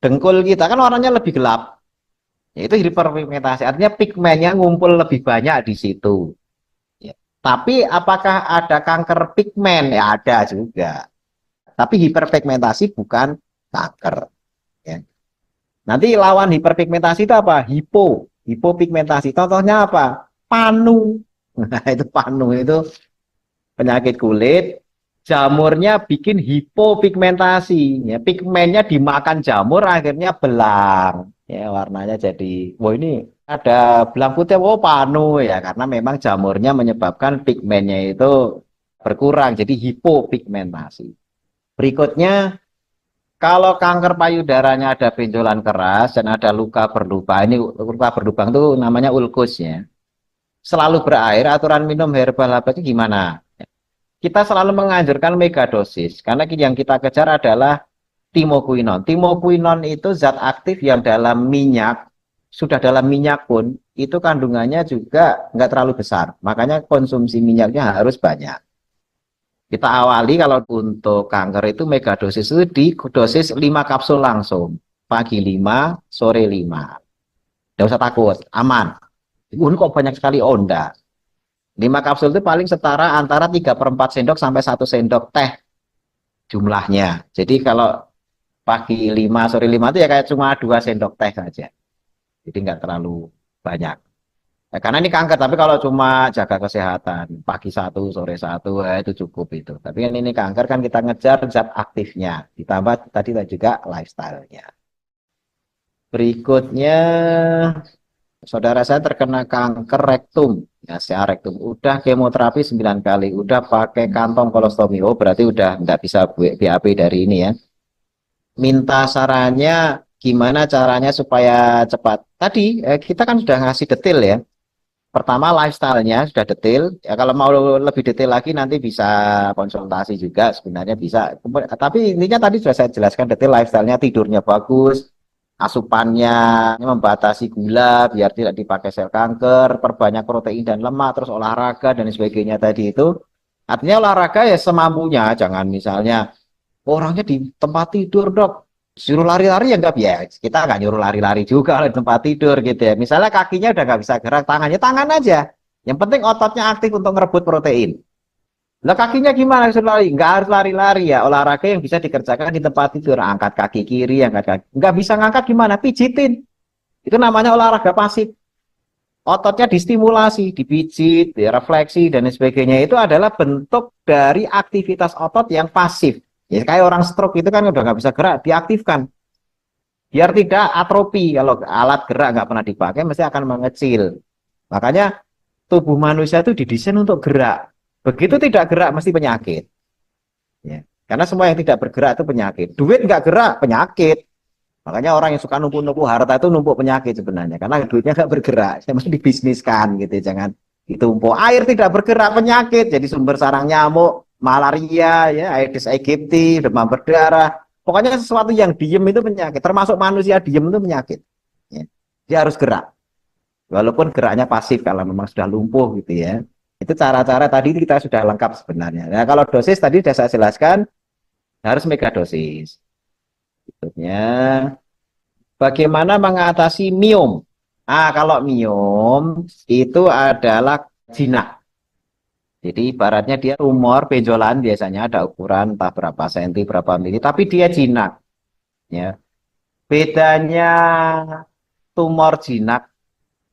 dengkul kita, kan warnanya lebih gelap. Ya, itu hiperpigmentasi, artinya pigmennya ngumpul lebih banyak di situ. Tapi apakah ada kanker pigmen? Ya ada juga. Tapi hiperpigmentasi bukan kanker. Ya. Nanti lawan hiperpigmentasi itu apa? Hipopigmentasi. Contohnya apa? Panu. Nah, itu panu itu penyakit kulit. Jamurnya bikin hipopigmentasi. Ya, pigmennya dimakan jamur akhirnya belang. Ya, warnanya jadi, wah ini ada belang putih, oh panu ya, karena memang jamurnya menyebabkan pigmennya itu berkurang, jadi hipopigmentasi. Berikutnya, kalau kanker payudaranya ada benjolan keras dan ada luka berlubang, ini luka berlubang itu namanya ulkus ya. Selalu berair, aturan minum herbal apa itu gimana? Kita selalu menganjurkan megadosis, karena yang kita kejar adalah timokuinon. Timokuinon itu zat aktif yang dalam minyak, sudah dalam minyak pun, itu kandungannya juga nggak terlalu besar. Makanya konsumsi minyaknya harus banyak. Kita awali kalau untuk kanker itu megadosis itu di dosis 5 kapsul langsung. Pagi 5, sore 5. Nggak usah takut, aman. Kok banyak sekali? Oh, enggak. 5 kapsul itu paling setara antara 3/4 sendok sampai 1 sendok teh jumlahnya. Jadi kalau pagi 5, sore 5 itu ya kayak cuma 2 sendok teh saja. Jadi nggak terlalu banyak. Ya, karena ini kanker, tapi kalau cuma jaga kesehatan, pagi 1, sore 1, ya itu cukup itu. Tapi kan ini kanker kan kita ngejar zat aktifnya, ditambah tadi juga lifestyle-nya. Berikutnya, saudara saya terkena kanker rektum, ya saya rektum. Udah kemoterapi 9 kali, udah pakai kantong kolostomi. Oh berarti udah nggak bisa BAB dari ini ya. Minta sarannya gimana caranya supaya cepat. Tadi kita kan sudah ngasih detail ya. Pertama lifestyle-nya sudah detail. Ya kalau mau lebih detail lagi nanti bisa konsultasi juga sebenarnya bisa. Tapi intinya tadi sudah saya jelaskan detail lifestyle-nya, tidurnya bagus, asupannya membatasi gula biar tidak dipakai sel kanker, perbanyak protein dan lemak, terus olahraga dan sebagainya tadi itu. Artinya olahraga ya semampunya, jangan misalnya orangnya di tempat tidur dok, suruh lari-lari ya enggak biasa. Kita nggak nyuruh lari-lari juga di tempat tidur gitu ya. Misalnya kakinya udah nggak bisa gerak, tangannya tangan aja. Yang penting ototnya aktif untuk ngerebut protein. Lah kakinya gimana suruh lari? Nggak harus lari-lari ya. Olahraga yang bisa dikerjakan di tempat tidur. Angkat kaki kiri, angkat kaki. Nggak bisa ngangkat gimana? Pijitin. Itu namanya olahraga pasif. ototnya distimulasi, dipijit, direfleksi, dan sebagainya. Itu adalah bentuk dari aktivitas otot yang pasif. Ya, kayak orang stroke itu kan udah nggak bisa gerak, diaktifkan. Biar tidak atrofi, kalau alat gerak nggak pernah dipakai, mesti akan mengecil. Makanya tubuh manusia itu didesain untuk gerak. Begitu tidak gerak, mesti penyakit. Ya. Karena semua yang tidak bergerak itu penyakit. Duit nggak gerak, penyakit. Makanya orang yang suka numpuk-numpuk harta itu numpuk penyakit sebenarnya. Karena duitnya nggak bergerak. Saya mesti dibisniskan gitu. Jangan ditumpuk. Air tidak bergerak, penyakit. Jadi sumber sarang nyamuk, malaria, ya, Aedes aegypti, demam berdarah. Pokoknya sesuatu yang diem itu penyakit. Termasuk manusia diem itu penyakit. Ya. Dia harus gerak. Walaupun geraknya pasif kalau memang sudah lumpuh gitu ya. Itu cara-cara tadi kita sudah lengkap sebenarnya. Nah, kalau dosis tadi sudah saya jelaskan, harus megadosis. Berikutnya, bagaimana mengatasi miom? Ah, kalau miom itu adalah jinak. Jadi ibaratnya dia tumor benjolan biasanya ada ukuran entah berapa senti, berapa mili, tapi dia jinak. Ya. Bedanya tumor jinak,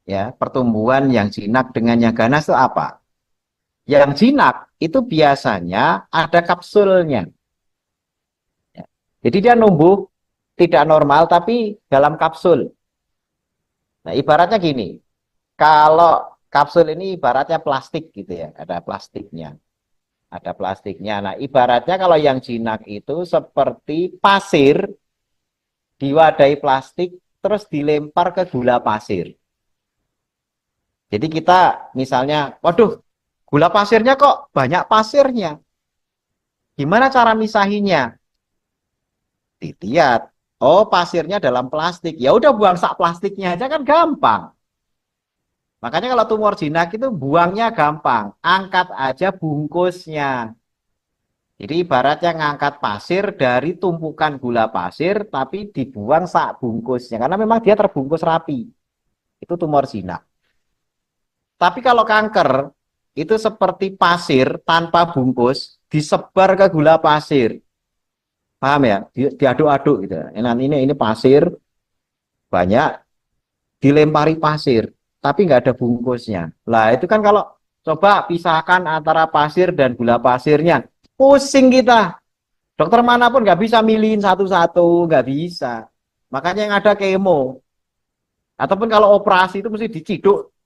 ya, pertumbuhan yang jinak dengan yang ganas itu apa? Yang jinak itu biasanya ada kapsulnya. Ya. Jadi dia numbuh tidak normal tapi dalam kapsul. Nah, ibaratnya gini, kalau kapsul ini ibaratnya plastik gitu ya, ada plastiknya. Ada plastiknya. Nah, ibaratnya kalau yang jinak itu seperti pasir diwadahi plastik terus dilempar ke gula pasir. Jadi kita misalnya, waduh, gula pasirnya kok banyak pasirnya. Gimana cara misahinya? Dilihat. Oh, pasirnya dalam plastik. Ya udah buang sak plastiknya aja kan gampang. Makanya kalau tumor jinak itu buangnya gampang. Angkat aja bungkusnya. Jadi ibaratnya ngangkat pasir dari tumpukan gula pasir tapi dibuang sak bungkusnya. Karena memang dia terbungkus rapi. Itu tumor jinak. Tapi kalau kanker itu seperti pasir tanpa bungkus disebar ke gula pasir. Paham ya? Diaduk-aduk gitu. Ini pasir banyak dilempari pasir, tapi nggak ada bungkusnya. Lah itu kan kalau coba pisahkan antara pasir dan gula pasirnya, pusing kita. Dokter manapun nggak bisa milihin satu-satu, nggak bisa. Makanya yang ada kemo. Ataupun kalau operasi itu mesti diciduk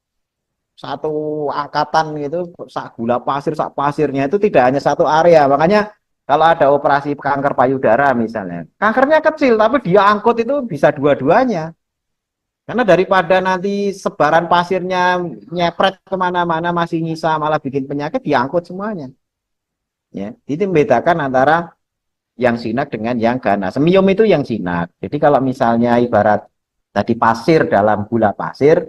satu angkatan gitu, sak gula pasir, sak pasirnya itu tidak hanya satu area. Makanya kalau ada operasi kanker payudara misalnya, kankernya kecil tapi dia angkut itu bisa dua-duanya. Karena daripada nanti sebaran pasirnya nyepret kemana-mana masih nyisa malah bikin penyakit, diangkut semuanya. Ya, itu membedakan antara yang jinak dengan yang ganas. Semium itu yang jinak. Jadi kalau misalnya ibarat tadi pasir dalam gula pasir,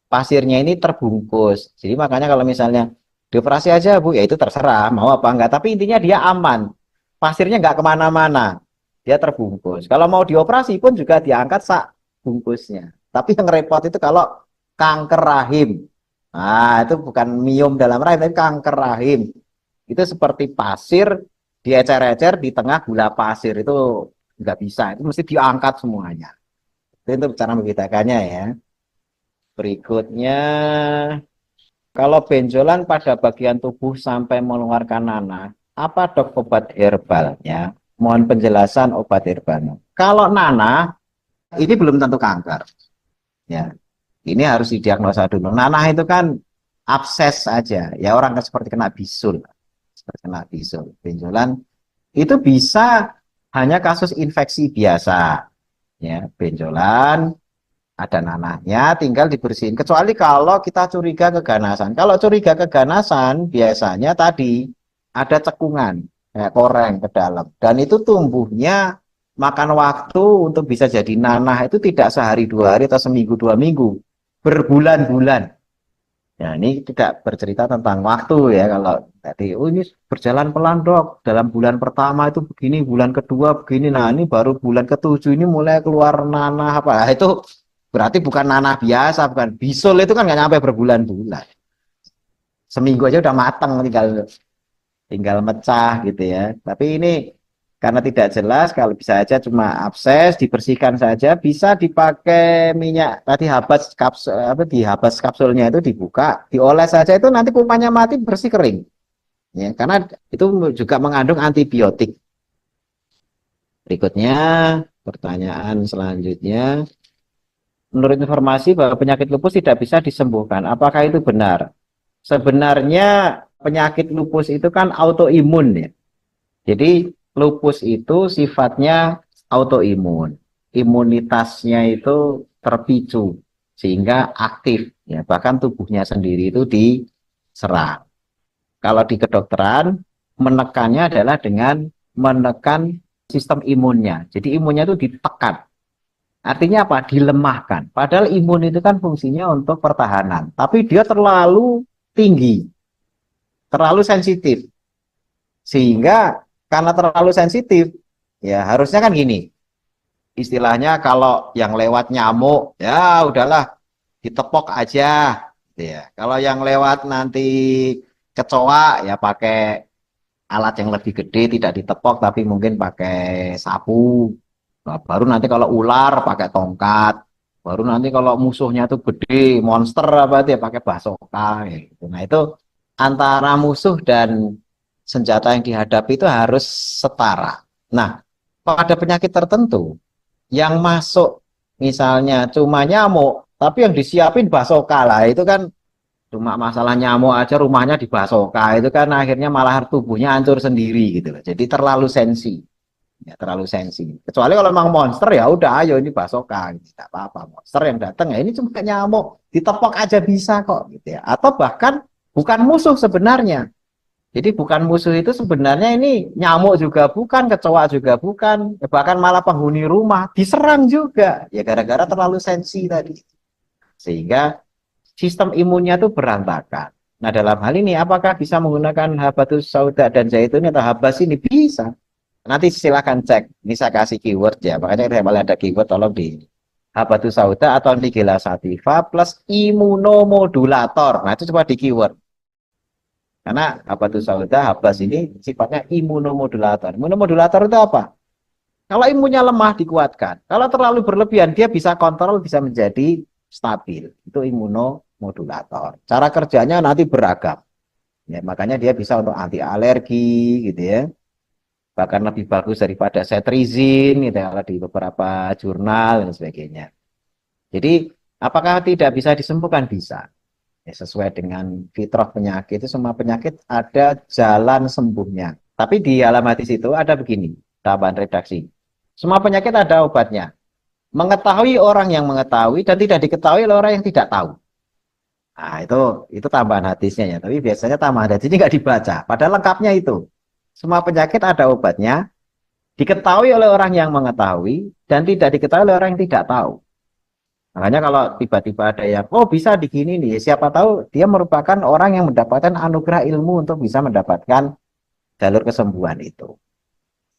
pasirnya ini terbungkus. Jadi makanya kalau misalnya dioperasi aja Bu, ya itu terserah mau apa enggak. Tapi intinya dia aman. Pasirnya enggak kemana-mana. Dia terbungkus. Kalau mau dioperasi pun juga diangkat sak bungkusnya. Tapi yang repot itu kalau kanker rahim. Nah, itu bukan miom dalam rahim, tapi kanker rahim. Itu seperti pasir diecer-ecer di tengah gula pasir. Itu nggak bisa. Itu mesti diangkat semuanya. Itu cara membedakannya ya. Berikutnya, kalau benjolan pada bagian tubuh sampai mengeluarkan nanah, apa dok obat herbalnya? Mohon penjelasan obat herbalnya. Kalau nanah, ini belum tentu kanker. Ya, ini harus didiagnosa dulu. Nanah itu kan abses saja. Ya orang kan seperti kena bisul. Seperti kena bisul. Benjolan itu bisa hanya kasus infeksi biasa. Ya, benjolan ada nanahnya, tinggal dibersihin. Kecuali kalau kita curiga keganasan. Kalau curiga keganasan, biasanya tadi ada cekungan, kayak koreng ke dalam. Dan itu tumbuhnya makan waktu untuk bisa jadi nanah itu tidak sehari dua hari atau seminggu dua minggu, berbulan-bulan. Nah ini tidak bercerita tentang waktu ya. Kalau tadi, oh ini berjalan pelan dok, dalam bulan pertama itu begini, bulan kedua begini, nah ini baru bulan ketujuh ini mulai keluar nanah apa, nah, itu berarti bukan nanah biasa, bukan bisul itu kan nggak nyampe berbulan-bulan. Seminggu aja udah mateng, tinggal tinggal mecah gitu ya. Tapi ini Karena tidak jelas, kalau bisa aja cuma abses, dibersihkan saja, bisa dipakai minyak tadi habas kapsul, apa di habas kapsulnya itu dibuka, dioles saja itu nanti kumannya mati bersih kering. Ya, karena itu juga mengandung antibiotik. Berikutnya, pertanyaan selanjutnya, menurut informasi bahwa penyakit lupus tidak bisa disembuhkan, apakah itu benar? Sebenarnya penyakit lupus itu kan autoimun ya. Jadi lupus itu sifatnya autoimun. Imunitasnya itu terpicu sehingga aktif ya, bahkan tubuhnya sendiri itu diserang. Kalau di kedokteran menekannya adalah dengan menekan sistem imunnya. Jadi imunnya itu ditekan. Artinya apa? Dilemahkan. Padahal imun itu kan fungsinya untuk pertahanan, tapi dia terlalu tinggi, terlalu sensitif. Sehingga karena terlalu sensitif, ya harusnya kan gini, istilahnya kalau yang lewat nyamuk, ya udahlah, ditepok aja. Gitu ya. Kalau yang lewat nanti kecoa, ya pakai alat yang lebih gede, tidak ditepok, tapi mungkin pakai sapu. Nah, baru nanti kalau ular pakai tongkat, baru nanti kalau musuhnya tuh gede, monster apa itu ya pakai basoka. Gitu. Nah itu antara musuh dan senjata yang dihadapi itu harus setara. Nah, pada penyakit tertentu yang masuk misalnya cuma nyamuk, tapi yang disiapin basoka lah, itu kan cuma masalah nyamuk aja rumahnya di basoka, itu kan akhirnya malah tubuhnya hancur sendiri gitu loh. Jadi terlalu sensi. Ya, terlalu sensi. Kecuali kalau memang monster ya udah ayo ini basoka, gitu. Tidak apa-apa. Monster yang datang ya ini cuma nyamuk, ditepok aja bisa kok gitu ya. Atau bahkan bukan musuh sebenarnya. Jadi bukan musuh itu sebenarnya ini nyamuk juga bukan, kecoa juga bukan, ya bahkan malah penghuni rumah diserang juga. Ya gara-gara terlalu sensi tadi. Sehingga sistem imunnya itu berantakan. Nah dalam hal ini apakah bisa menggunakan habatus sauda dan zaitun atau habas ini? Bisa. Nanti silakan cek. Ini saya kasih keyword ya. Makanya saya malah ada keyword, tolong di habatus sauda atau nigella sativa plus imunomodulator. Nah itu coba di keyword. Karena habatus sauda, habas ini sifatnya imunomodulator. Imunomodulator itu apa? Kalau imunnya lemah dikuatkan. Kalau terlalu berlebihan dia bisa kontrol, bisa menjadi stabil. Itu imunomodulator. Cara kerjanya nanti beragam. Ya, makanya dia bisa untuk anti alergi gitu ya. Bahkan lebih bagus daripada cetirizine gitu ya, di beberapa jurnal dan sebagainya. Jadi apakah tidak bisa disembuhkan? Bisa. Ya, sesuai dengan fitrah penyakit itu semua penyakit ada jalan sembuhnya. Tapi di dalam hadis itu ada begini, tambahan redaksi. Semua penyakit ada obatnya. Mengetahui orang yang mengetahui dan tidak diketahui oleh orang yang tidak tahu. Nah, itu tambahan hadisnya ya. Tapi biasanya tambahan hadis ini nggak dibaca. Padahal lengkapnya itu. Semua penyakit ada obatnya, diketahui oleh orang yang mengetahui dan tidak diketahui oleh orang yang tidak tahu. Makanya kalau tiba-tiba ada yang, oh bisa digini nih, siapa tahu dia merupakan orang yang mendapatkan anugerah ilmu untuk bisa mendapatkan jalur kesembuhan itu.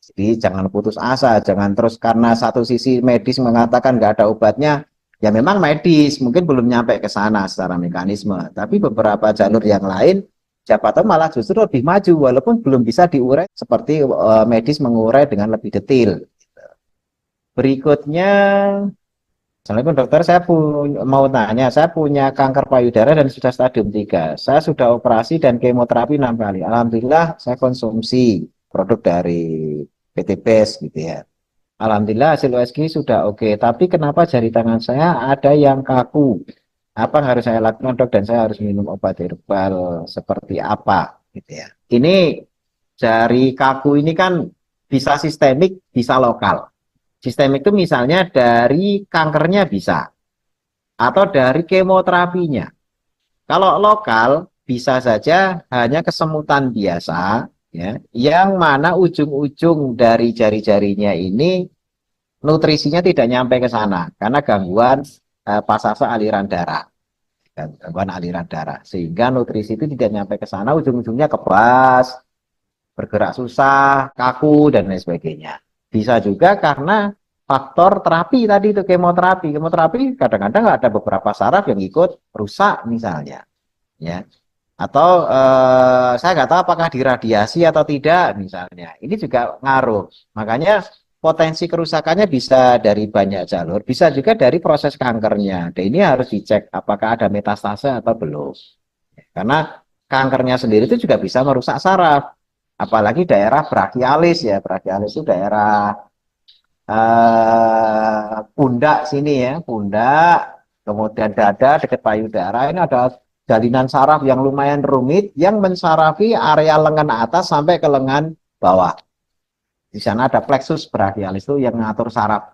Jadi jangan putus asa, jangan terus karena satu sisi medis mengatakan nggak ada obatnya, ya memang medis, mungkin belum nyampe ke sana secara mekanisme. Tapi beberapa jalur yang lain, siapa tahu malah justru lebih maju, walaupun belum bisa diurai seperti medis mengurai dengan lebih detail. Berikutnya, Assalamualaikum dokter, saya mau tanya, saya punya kanker payudara dan sudah stadium 3. Saya sudah operasi dan kemoterapi 6 kali. Alhamdulillah saya konsumsi produk dari PT BES gitu ya. Alhamdulillah hasil USG sudah oke, tapi kenapa jari tangan saya ada yang kaku? Apa yang harus saya lakukan dok, dan saya harus minum obat herbal seperti apa gitu ya. Ini jari kaku ini kan bisa sistemik, bisa lokal. Sistemik itu misalnya dari kankernya bisa, atau dari kemoterapinya. Kalau lokal, bisa saja hanya kesemutan biasa, ya, yang mana ujung-ujung dari jari-jarinya ini nutrisinya tidak nyampe ke sana, karena gangguan pasase aliran darah. Gangguan aliran darah. Sehingga nutrisi itu tidak nyampe ke sana, ujung-ujungnya kebas, bergerak susah, kaku, dan lain sebagainya. Bisa juga karena faktor terapi tadi itu kemoterapi. Kemoterapi kadang-kadang ada beberapa saraf yang ikut rusak misalnya. Ya. Atau saya nggak tahu apakah diradiasi atau tidak misalnya. Ini juga ngaruh. Makanya potensi kerusakannya bisa dari banyak jalur, bisa juga dari proses kankernya. Dan ini harus dicek apakah ada metastase atau belum. Karena kankernya sendiri itu juga bisa merusak saraf. Apalagi daerah brachialis ya. Brachialis itu daerah pundak sini ya, pundak, kemudian dada dekat payudara. Ini ada jalinan saraf yang lumayan rumit yang mensarafi area lengan atas sampai ke lengan bawah. Di sana ada plexus brachialis itu yang ngatur saraf.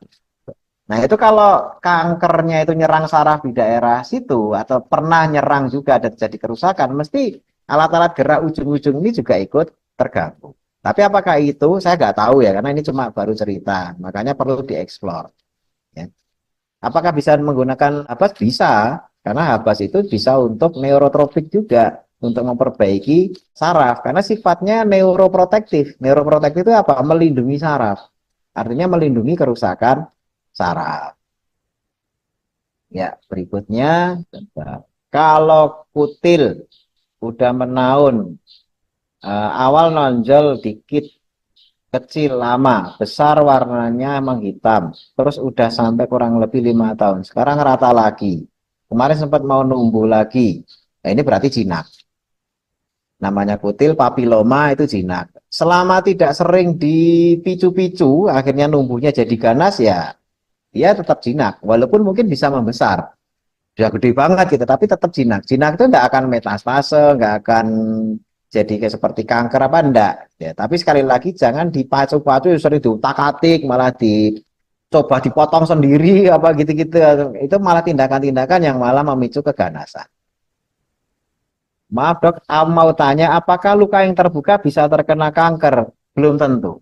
Nah, itu kalau kankernya itu nyerang saraf di daerah situ atau pernah nyerang juga dan terjadi kerusakan, mesti alat-alat gerak ujung-ujung ini juga ikut terganggu. Tapi apakah itu saya nggak tahu ya, karena ini cuma baru cerita, makanya perlu dieksplor. Ya. Apakah bisa menggunakan habas? Bisa, karena habas itu bisa untuk neurotropik juga, untuk memperbaiki saraf, karena sifatnya neuroprotektif. Neuroprotektif itu apa? Melindungi saraf. Artinya melindungi kerusakan saraf. Ya, berikutnya, kalau kutil udah menaun, awal nonjol dikit, kecil lama, besar warnanya menghitam, terus udah sampai kurang lebih 5 tahun. Sekarang rata lagi. Kemarin sempat mau numbuh lagi. Nah, ini berarti jinak. Namanya kutil papiloma itu jinak. Selama tidak sering dipicu-picu, akhirnya numbuhnya jadi ganas ya, dia tetap jinak. Walaupun mungkin bisa membesar. Sudah gede banget gitu, tapi tetap jinak. Jinak itu enggak akan metastase, enggak akan jadi kayak seperti kanker apa enggak. Ya, tapi sekali lagi jangan dipacu-pacu, sering diutak-atik, malah dicoba dipotong sendiri apa gitu-gitu. Itu malah tindakan-tindakan yang malah memicu keganasan. Maaf dok, mau tanya apakah luka yang terbuka bisa terkena kanker? Belum tentu.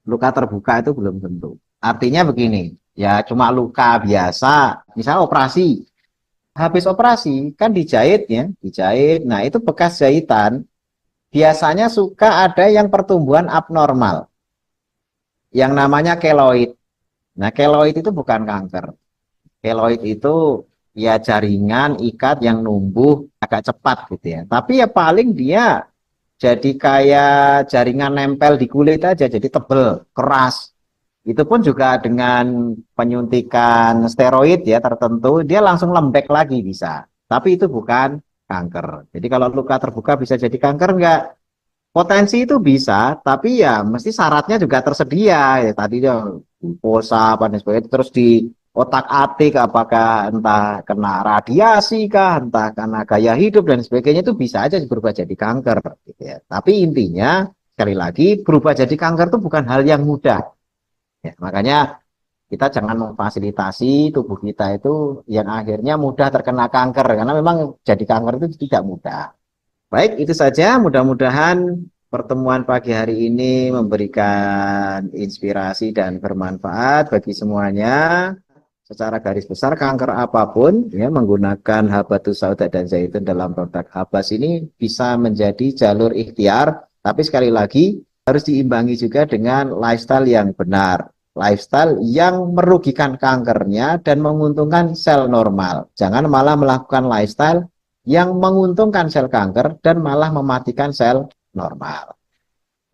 Luka terbuka itu belum tentu. Artinya begini, ya cuma luka biasa, misalnya operasi. Habis operasi kan dijahit ya, dijahit. Nah, itu bekas jahitan biasanya suka ada yang pertumbuhan abnormal yang namanya keloid. Nah, keloid itu bukan kanker. Keloid itu ya jaringan ikat yang numbuh agak cepat gitu ya. Tapi ya paling dia jadi kayak jaringan nempel di kulit aja, jadi tebel, keras. Itu pun juga dengan penyuntikan steroid ya tertentu, dia langsung lembek lagi bisa. Tapi itu bukan kanker. Jadi kalau luka terbuka bisa jadi kanker enggak? Potensi itu bisa, tapi ya mesti syaratnya juga tersedia. Ya, tadi dia glukosa, apa dan sebagainya, terus di otak-atik apakah entah kena radiasi kah, entah karena gaya hidup dan sebagainya itu bisa aja berubah jadi kanker. Gitu ya. Tapi intinya sekali lagi berubah jadi kanker itu bukan hal yang mudah. Ya, makanya kita jangan memfasilitasi tubuh kita itu yang akhirnya mudah terkena kanker karena memang jadi kanker itu tidak mudah. Baik, itu saja. Mudah-mudahan pertemuan pagi hari ini memberikan inspirasi dan bermanfaat bagi semuanya. Secara garis besar kanker apapun ya menggunakan habatus sauda dan zaitun dalam produk habas ini bisa menjadi jalur ikhtiar, tapi sekali lagi harus diimbangi juga dengan lifestyle yang benar, lifestyle yang merugikan kankernya dan menguntungkan sel normal. Jangan malah melakukan lifestyle yang menguntungkan sel kanker dan malah mematikan sel normal.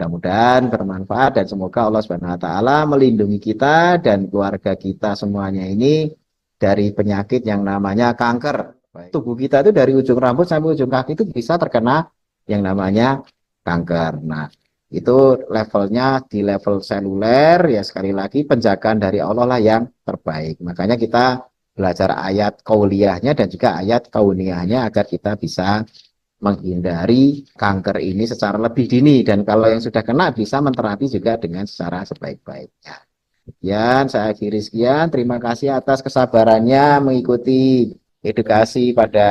Mudah-mudahan bermanfaat dan semoga Allah Subhanahu wa taala melindungi kita dan keluarga kita semuanya ini dari penyakit yang namanya kanker. Tubuh kita itu dari ujung rambut sampai ujung kaki itu bisa terkena yang namanya kanker. Nah, itu levelnya di level seluler ya sekali lagi penjagaan dari Allah lah yang terbaik. Makanya kita belajar ayat kauliyahnya dan juga ayat kauniyahnya agar kita bisa menghindari kanker ini secara lebih dini dan kalau yang sudah kena bisa menterapi juga dengan secara sebaik-baiknya. Sekian, saya akhiri sekian. Terima kasih atas kesabarannya mengikuti edukasi pada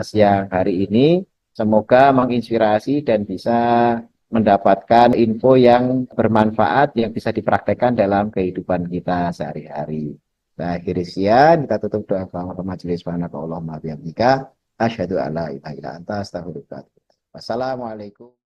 siang hari ini. Semoga menginspirasi dan bisa mendapatkan info yang bermanfaat yang bisa dipraktekkan dalam kehidupan kita sehari-hari. Saya akhiri sekian, kita tutup doa kafaratul majelis wa Allahumma bihamdika asyhadu alla ilaha illa anta astaghfiruka wa atubu ilaik. Wassalamualaikum.